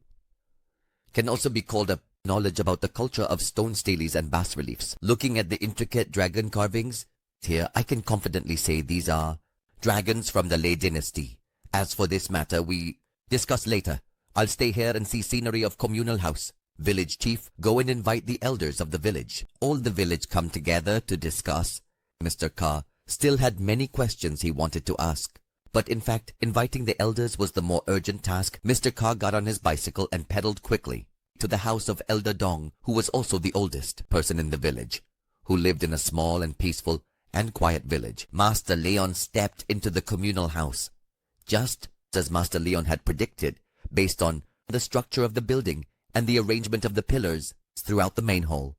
Can also be called a knowledge about the culture of stone steles and bas-reliefs. Looking at the intricate dragon carvings, here I can confidently say these are dragons from the Lei dynasty. As for this matter, we discuss later. I'll stay here and see scenery of communal house. Village chief, go and invite the elders of the village. All the village come together to discuss. Mr. Carr still had many questions he wanted to ask. But in fact, inviting the elders was the more urgent task. Mr. Carr got on his bicycle and pedaled quickly to the house of Elder Dong, who was also the oldest person in the village, who lived in a small and peaceful and quiet village. Master Leon stepped into the communal house. Just as Master Leon had predicted, based on the structure of the building and the arrangement of the pillars throughout the main hall,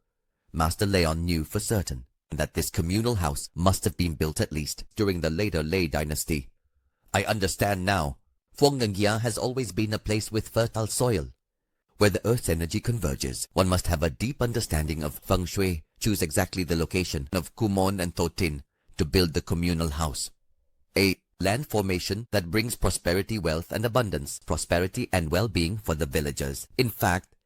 Master Leon knew for certain that this communal house must have been built at least during the later Lei dynasty. I understand now. Huanggangia has always been a place with fertile soil, where the earth's energy converges. One must have a deep understanding of feng shui, choose exactly the location of Kumon and Thotin to build the communal house. A land formation that brings prosperity, wealth, and abundance, prosperity and well-being for the villagers. In fact,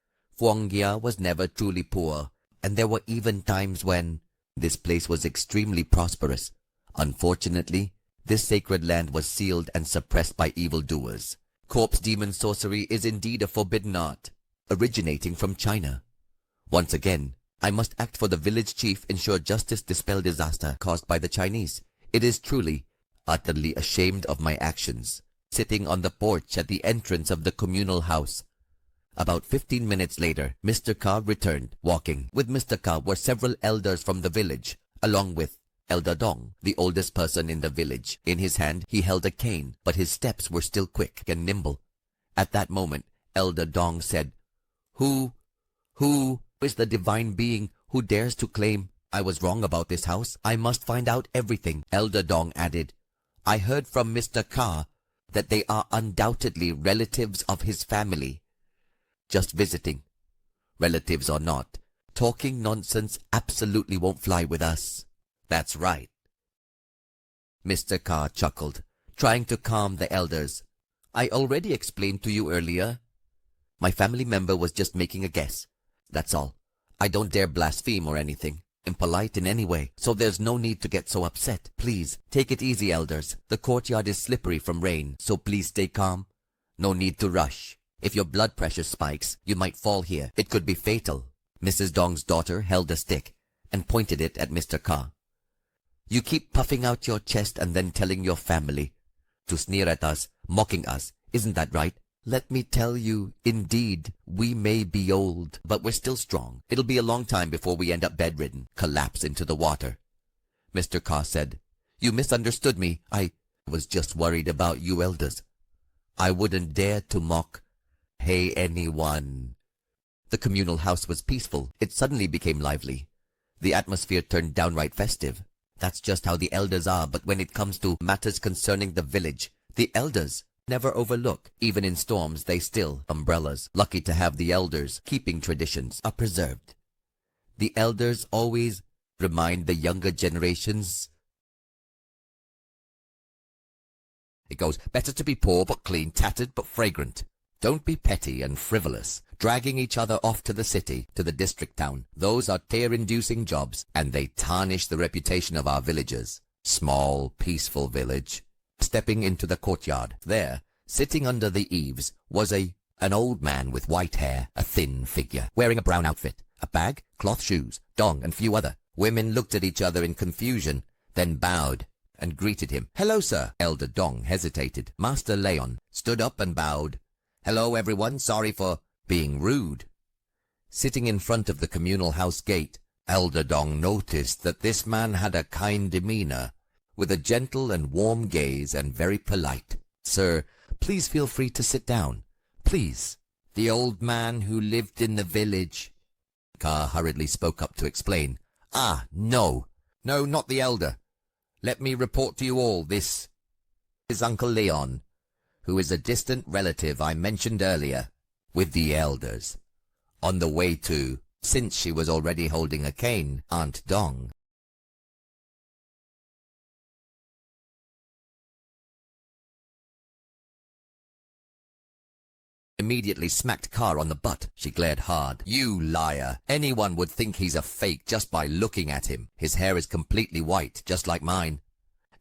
Huanggangia was never truly poor, and there were even times when this place was extremely prosperous. Unfortunately, this sacred land was sealed and suppressed by evildoers. Corpse demon sorcery is indeed a forbidden art, originating from China. Once again, I must act for the village chief, ensure justice, dispel disaster caused by the Chinese. It is truly utterly ashamed of my actions. Sitting on the porch at the entrance of the communal house. About 15 minutes later, Mr. Carr returned. Walking with Mr. Carr were several elders from the village, along with Elder Dong, the oldest person in the village. In his hand, he held a cane, but his steps were still quick and nimble. At that moment, Elder Dong said, Who is the divine being who dares to claim I was wrong about this house? I must find out everything. Elder Dong added, I heard from Mr. Carr that they are undoubtedly relatives of his family. Just visiting. Relatives or not, talking nonsense absolutely won't fly with us. That's right. Mr. Carr chuckled, trying to calm the elders. I already explained to you earlier. My family member was just making a guess. That's all. I don't dare blaspheme or anything, impolite in any way, so there's no need to get so upset. Please, take it easy, elders. The courtyard is slippery from rain, so please stay calm. No need to rush. If your blood pressure spikes, you might fall here. It could be fatal. Mrs. Dong's daughter held a stick and pointed it at Mr. Carr. You keep puffing out your chest and then telling your family to sneer at us, mocking us. Isn't that right? Let me tell you, indeed, we may be old, but we're still strong. It'll be a long time before we end up bedridden, collapse into the water. Mr. Carr said, You misunderstood me. I was just worried about you elders. I wouldn't dare to mock, hey, anyone. The communal house was peaceful. It suddenly became lively. The atmosphere turned downright festive. That's just how the elders are, but when it comes to matters concerning the village, the elders never overlook. Even in storms, they still umbrellas. Lucky to have the elders keeping traditions are preserved. The elders always remind the younger generations. It goes, better to be poor but clean, tattered but fragrant. Don't be petty and frivolous, dragging each other off to the city, to the district town. Those are tear-inducing jobs, and they tarnish the reputation of our villagers. Small, peaceful village. Stepping into the courtyard, there, sitting under the eaves, was an old man with white hair, a thin figure, wearing a brown outfit, a bag, cloth shoes, dong, and few other. Women looked at each other in confusion, then bowed and greeted him. Hello, sir. Elder Dong hesitated. Master Leon stood up and bowed. Hello, everyone. Sorry for being rude. Sitting in front of the communal house gate, Elder Dong noticed that this man had a kind demeanor, with a gentle and warm gaze and very polite. Sir, please feel free to sit down. Please. The old man who lived in the village. Carr hurriedly spoke up to explain. Ah, no. No, not the elder. Let me report to you all, this is Uncle Leon, who is a distant relative I mentioned earlier, with the elders. On the way to, since she was already holding a cane, Aunt Dong immediately smacked Carr on the butt. She glared hard. You liar. Anyone would think he's a fake just by looking at him. His hair is completely white, just like mine.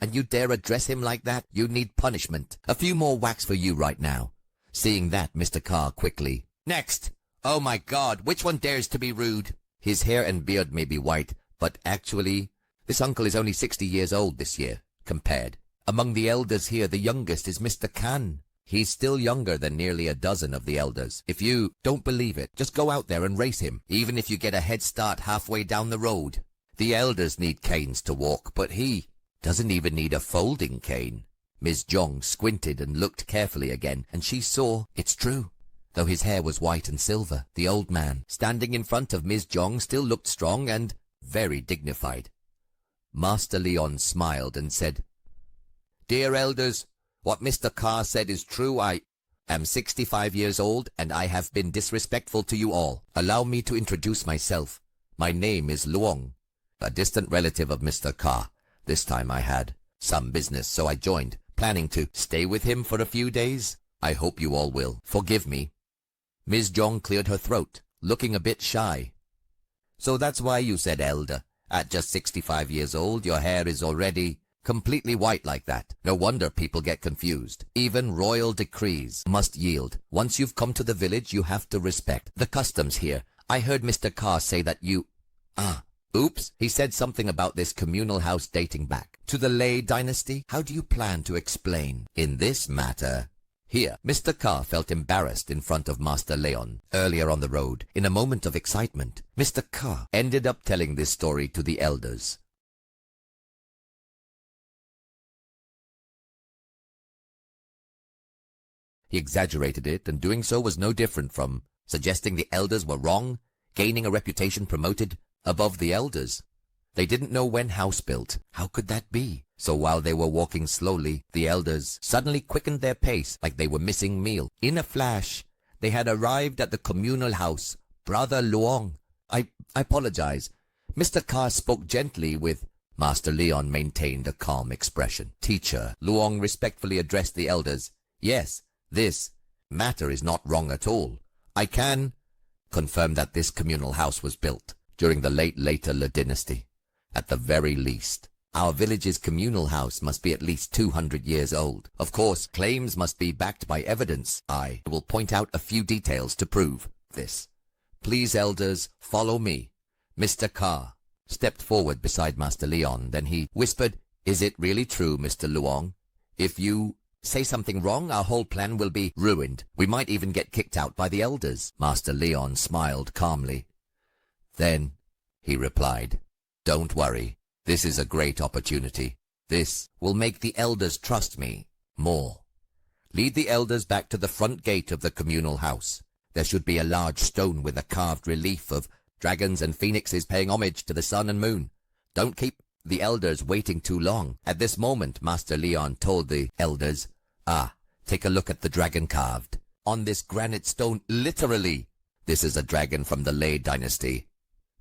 And you dare address him like that? You need punishment. A few more whacks for you right now. Seeing that, Mr. Carr quickly. Next! Oh my God, which one dares to be rude? His hair and beard may be white, but actually, this uncle is only 60 years old this year, compared. Among the elders here, the youngest is Mr. Khan. He's still younger than nearly a dozen of the elders. If you don't believe it, just go out there and race him, even if you get a head start halfway down the road. The elders need canes to walk, but he doesn't even need a folding cane. Ms. Jong squinted and looked carefully again, and she saw it's true. Though his hair was white and silver, the old man, standing in front of Ms. Jong, still looked strong and very dignified. Master Leon smiled and said, Dear elders, what Mr. Carr said is true. I am 65 years old, and I have been disrespectful to you all. Allow me to introduce myself. My name is Luong, a distant relative of Mr. Carr. This time I had some business, so I joined, planning to stay with him for a few days. I hope you all will forgive me. Ms. Jong cleared her throat, looking a bit shy. So that's why you said elder. At just 65 years old, your hair is already completely white like that. No wonder people get confused. Even royal decrees must yield. Once you've come to the village, you have to respect the customs here. I heard Mr. Carr say that you... Oops, he said something about this communal house dating back to the Lei dynasty. How do you plan to explain in this matter? Here, Mr. Carr felt embarrassed in front of Master Leon. Earlier on the road, in a moment of excitement, Mr. Carr ended up telling this story to the elders. He exaggerated it, and doing so was no different from suggesting the elders were wrong, gaining a reputation promoted above the elders. They didn't know when house built. How could that be? So while they were walking slowly, the elders suddenly quickened their pace like they were missing meal. In a flash, they had arrived at the communal house. Brother Luong, I apologize. Mr. Carr spoke gently with... Master Leon maintained a calm expression. Teacher, Luong respectfully addressed the elders. Yes, this matter is not wrong at all. I can confirm that this communal house was built during the later Le dynasty. At the very least, our village's communal house must be at least 200 years old. Of course, claims must be backed by evidence. I will point out a few details to prove this. Please, elders, follow me. Mr. Carr, stepped forward beside Master Leon. Then he whispered, "Is it really true, Mr. Luong? If you say something wrong, our whole plan will be ruined. We might even get kicked out by the elders." Master Leon smiled calmly. "Then," he replied, "don't worry. This is a great opportunity. This will make the elders trust me more. Lead the elders back to the front gate of the communal house. There should be a large stone with a carved relief of dragons and phoenixes paying homage to the sun and moon. Don't keep the elders waiting too long." At this moment, Master Leon told the elders, "Take a look at the dragon carved on this granite stone. Literally, this is a dragon from the Lei dynasty."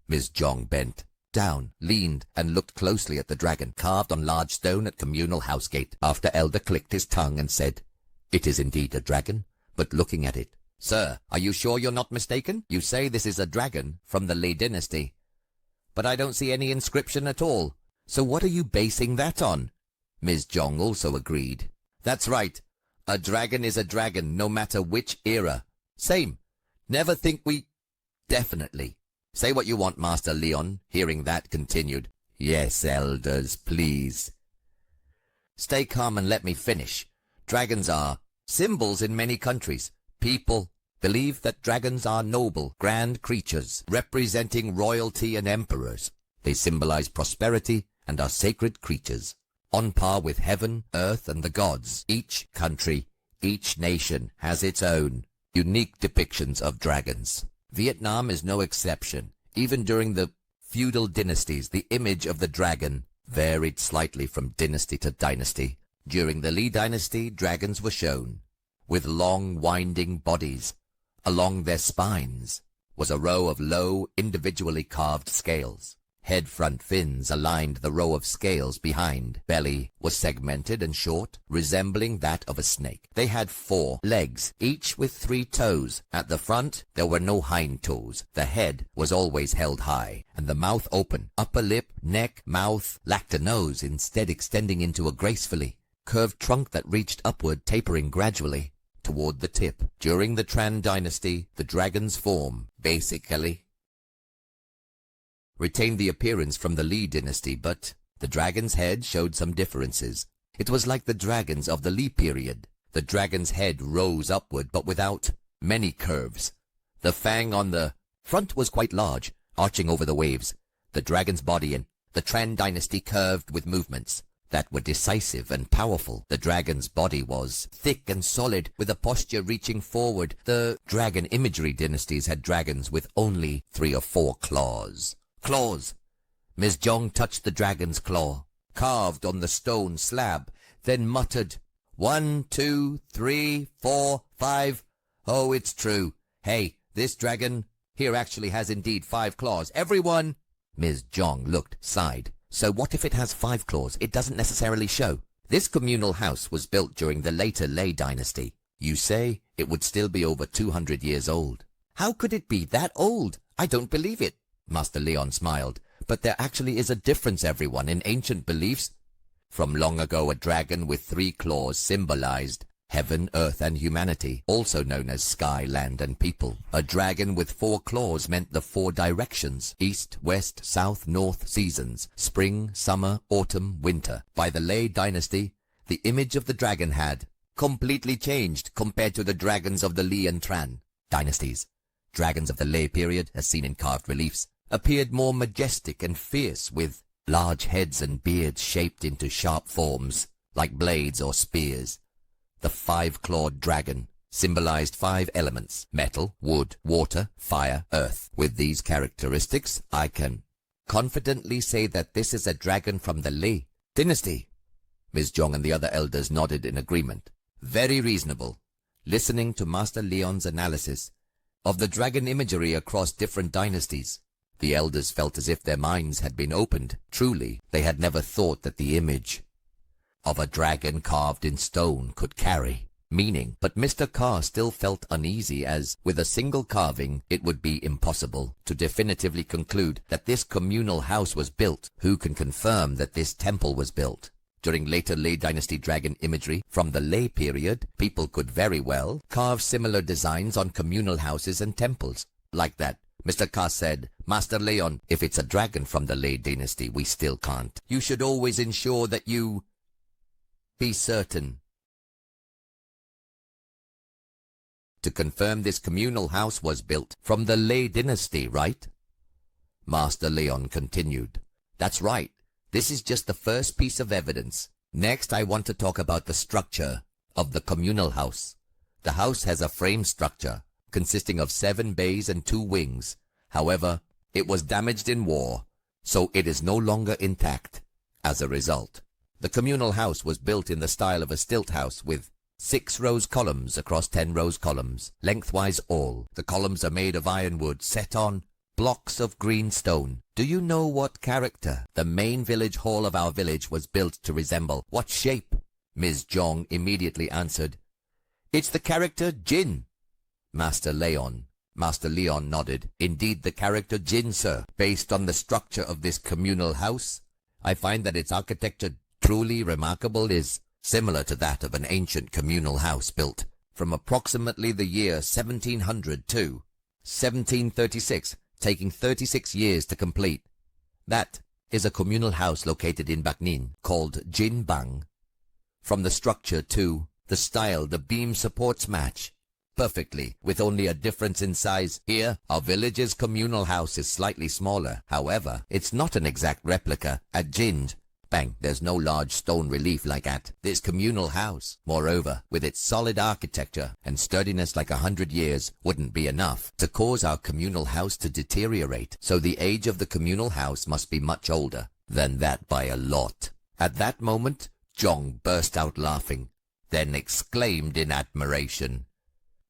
Ms. Jong bent down, leaned, and looked closely at the dragon carved on large stone at communal house gate. After Elder clicked his tongue and said, "It is indeed a dragon, but looking at it, sir, are you sure you're not mistaken? You say this is a dragon from the Lei dynasty, but I don't see any inscription at all. So what are you basing that on?" Ms. Jong also agreed. "That's right. A dragon is a dragon, no matter which era. Same. Never think we... Definitely. Say what you want, Master Leon." Hearing that, continued, "Yes, elders, please. Stay calm and let me finish. Dragons are symbols in many countries. People believe that dragons are noble, grand creatures, representing royalty and emperors. They symbolize prosperity and are sacred creatures, on par with heaven, earth, and the gods. Each country, each nation has its own unique depictions of dragons. Vietnam is no exception. Even during the feudal dynasties, the image of the dragon varied slightly from dynasty to dynasty. During the Li dynasty, dragons were shown with long winding bodies. Along their spines was a row of low, individually carved scales. Head front fins aligned the row of scales behind. Belly was segmented and short, resembling that of a snake. They had 4 legs, each with 3 toes. At the front, there were no hind toes. The head was always held high, and the mouth open. Upper lip, neck, mouth lacked a nose, instead extending into a gracefully curved trunk that reached upward, tapering gradually toward the tip. During the Tran dynasty, the dragon's form basically retained the appearance from the Li dynasty, but the dragon's head showed some differences. It was like the dragons of the Li period. The dragon's head rose upward, but without many curves. The fang on the front was quite large, arching over the waves. The dragon's body in the Tran dynasty curved with movements that were decisive and powerful. The dragon's body was thick and solid, with a posture reaching forward. The dragon imagery dynasties had dragons with only 3 or 4 claws. Claws! Ms. Jong touched the dragon's claw, carved on the stone slab, then muttered, 1, 2, 3, 4, 5. Oh, it's true. Hey, this dragon here actually has indeed 5 claws. Everyone! Ms. Jong looked, sighed. So what if it has 5 claws? It doesn't necessarily show. This communal house was built during the later Lei dynasty. You say it would still be over 200 years old. How could it be that old? I don't believe it. Master Leon smiled. But there actually is a difference, everyone. In ancient beliefs, from long ago, a dragon with 3 claws symbolized heaven, earth, and humanity, also known as sky, land, and people. A dragon with 4 claws meant the 4 directions: east, west, south, north seasons, spring, summer, autumn, winter. By the Lei dynasty, the image of the dragon had completely changed compared to the dragons of the Li and Tran dynasties. Dragons of the Lei period, as seen in carved reliefs, appeared more majestic and fierce, with large heads and beards shaped into sharp forms, like blades or spears. The 5-clawed dragon symbolized 5 elements: metal, wood, water, fire, earth. With these characteristics, I can confidently say that this is a dragon from the Lei dynasty. Ms. Jong and the other elders nodded in agreement. Very reasonable. Listening to Master Leon's analysis of the dragon imagery across different dynasties, the elders felt as if their minds had been opened. Truly, they had never thought that the image of a dragon carved in stone could carry meaning. But Mr. Carr still felt uneasy, as with a single carving it would be impossible to definitively conclude that this communal house was built. Who can confirm that this temple was built during later Lei dynasty dragon imagery from the Lei period? People could very well carve similar designs on communal houses and temples, like that Mr. Carr said, Master Leon, if it's a dragon from the Lei dynasty, we still can't. You should always ensure that you be certain. To confirm, this communal house was built from the Lei dynasty, right? Master Leon continued. That's right. This is just the first piece of evidence. Next, I want to talk about the structure of the communal house. The house has a frame structure consisting of 7 bays and 2 wings. However, it was damaged in war, so it is no longer intact. As a result, the communal house was built in the style of a stilt house with 6 rows columns across 10 rows columns, lengthwise all. The columns are made of ironwood set on blocks of green stone. Do you know what character the main village hall of our village was built to resemble? What shape? Ms. Jong immediately answered. It's the character Jin. Master Leon nodded. Indeed, the character Jin, sir. Based on the structure of this communal house, I find that its architecture truly remarkable is similar to that of an ancient communal house built from approximately the year 1700 to 1736, taking 36 years to complete. That is a communal house located in Backnin called Jin Bang. From the structure to the style, the beam supports match perfectly, with only a difference in size. Here, our village's communal house is slightly smaller. However, it's not an exact replica. At Jin Bang, there's no large stone relief like at this communal house. Moreover, with its solid architecture and sturdiness like 100 years wouldn't be enough to cause our communal house to deteriorate. So the age of the communal house must be much older than that by a lot. At that moment, Jong burst out laughing, then exclaimed in admiration.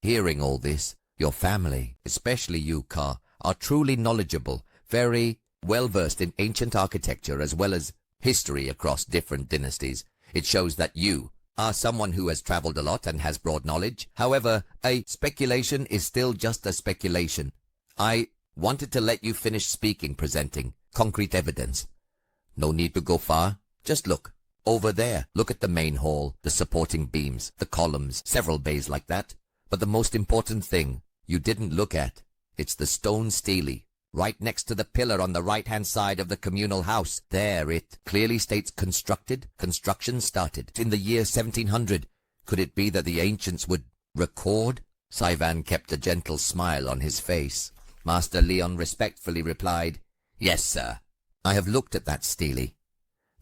Hearing all this, your family, especially you, Ka, are truly knowledgeable, very well versed in ancient architecture as well as history across different dynasties. It shows that you are someone who has traveled a lot and has broad knowledge. However, a speculation is still just a speculation. I wanted to let you finish speaking, presenting concrete evidence. No need to go far. Just look. Over there. Look at the main hall, the supporting beams, the columns, several bays like that. But the most important thing you didn't look at, it's the stone stele right next to the pillar on the right-hand side of the communal house. There it clearly states construction started in the year 1700. Could it be that the ancients would record? Saivan kept a gentle smile on his face. Master Leon respectfully replied, Yes, sir. I have looked at that stele.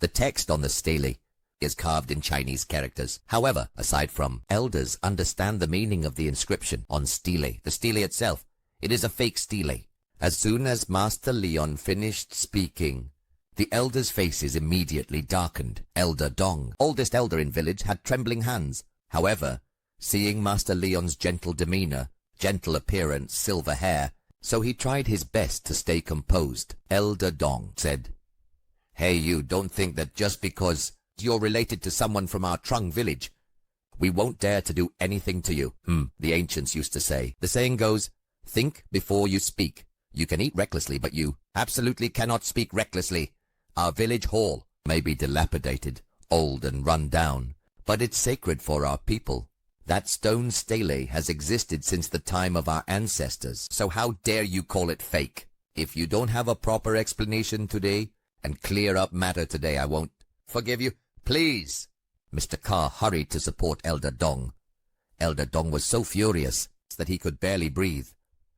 The text on the stele is carved in Chinese characters. However, aside from elders understand the meaning of the inscription on stele, the stele itself, it is a fake stele. As soon as Master Leon finished speaking, the elders' faces immediately darkened. Elder Dong, oldest elder in village, had trembling hands. However, seeing Master Leon's gentle demeanor, gentle appearance, silver hair, so he tried his best to stay composed. Elder Dong said, Hey, you don't think that just because you're related to someone from our Trung village, we won't dare to do anything to you. The ancients used to say. The saying goes, think before you speak. You can eat recklessly, but you absolutely cannot speak recklessly. Our village hall may be dilapidated, old and run down, but it's sacred for our people. That stone stele has existed since the time of our ancestors, so how dare you call it fake? If you don't have a proper explanation today and clear up matter today, I won't forgive you. Please. Mr. Carr hurried to support Elder Dong. Elder Dong was so furious that he could barely breathe,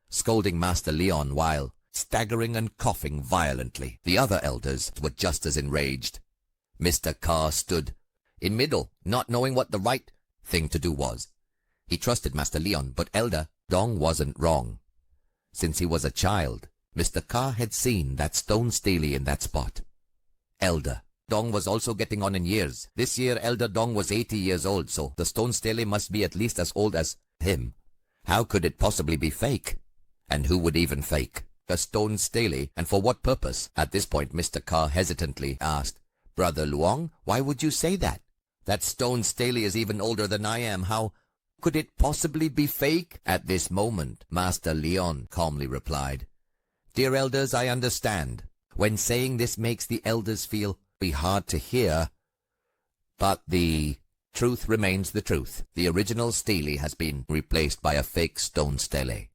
scolding Master Leon while staggering and coughing violently. The other elders were just as enraged. Mr. Carr stood in middle, not knowing what the right thing to do was. He trusted Master Leon, but Elder Dong wasn't wrong. Since he was a child, Mr. Carr had seen that stone stele in that spot. Elder Dong was also getting on in years. This year Elder Dong was 80 years old, so the stone stele must be at least as old as him. How could it possibly be fake? And who would even fake a stone stele, and for what purpose? At this point Mr. Carr hesitantly asked, Brother Luong, why would you say that? That stone stele is even older than I am. How could it possibly be fake? At this moment, Master Leon calmly replied, Dear elders, I understand. When saying this makes the elders feel hard to hear, but the truth remains the truth. The original stele has been replaced by a fake stone stele.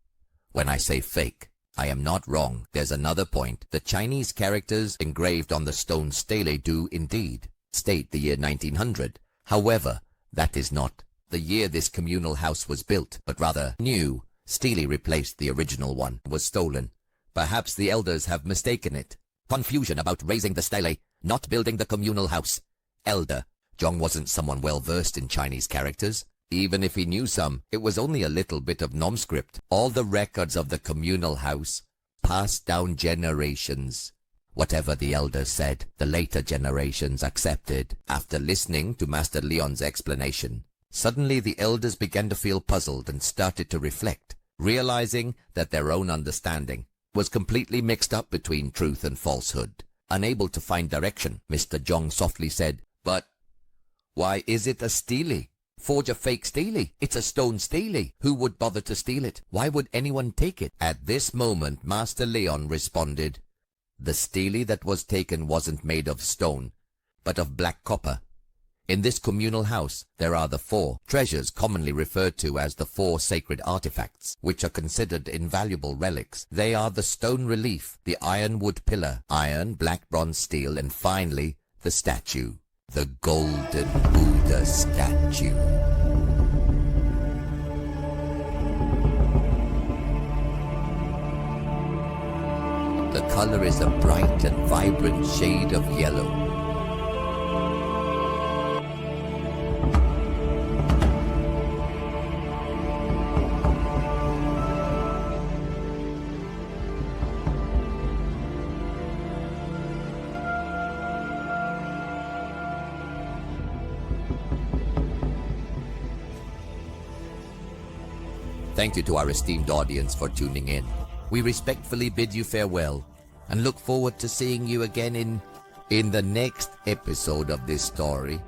When I say fake, I am not wrong. There's another point. The Chinese characters engraved on the stone stele do indeed state the year 1900. However, that is not the year this communal house was built, but rather new. Stele replaced the original one, was stolen. Perhaps the elders have mistaken it. Confusion about raising the stele, not building the communal house. Elder. Zhong wasn't someone well versed in Chinese characters. Even if he knew some, it was only a little bit of nomscript. All the records of the communal house passed down generations. Whatever the elders said, the later generations accepted. After listening to Master Leon's explanation, suddenly the elders began to feel puzzled and started to reflect, realizing that their own understanding was completely mixed up between truth and falsehood. Unable to find direction, Mr. Zhong softly said, "But why is it a stele? Forge a fake stele. It's a stone stele. Who would bother to steal it? Why would anyone take it?" At this moment, Master Leon responded, "The stele that was taken wasn't made of stone, but of black copper. In this communal house, there are the 4 treasures commonly referred to as the 4 sacred artifacts, which are considered invaluable relics. They are the stone relief, the ironwood pillar, iron, black bronze, steel, and finally, the statue. The golden Buddha statue." The color is a bright and vibrant shade of yellow. Thank you to our esteemed audience for tuning in. We respectfully bid you farewell and look forward to seeing you again in the next episode of this story.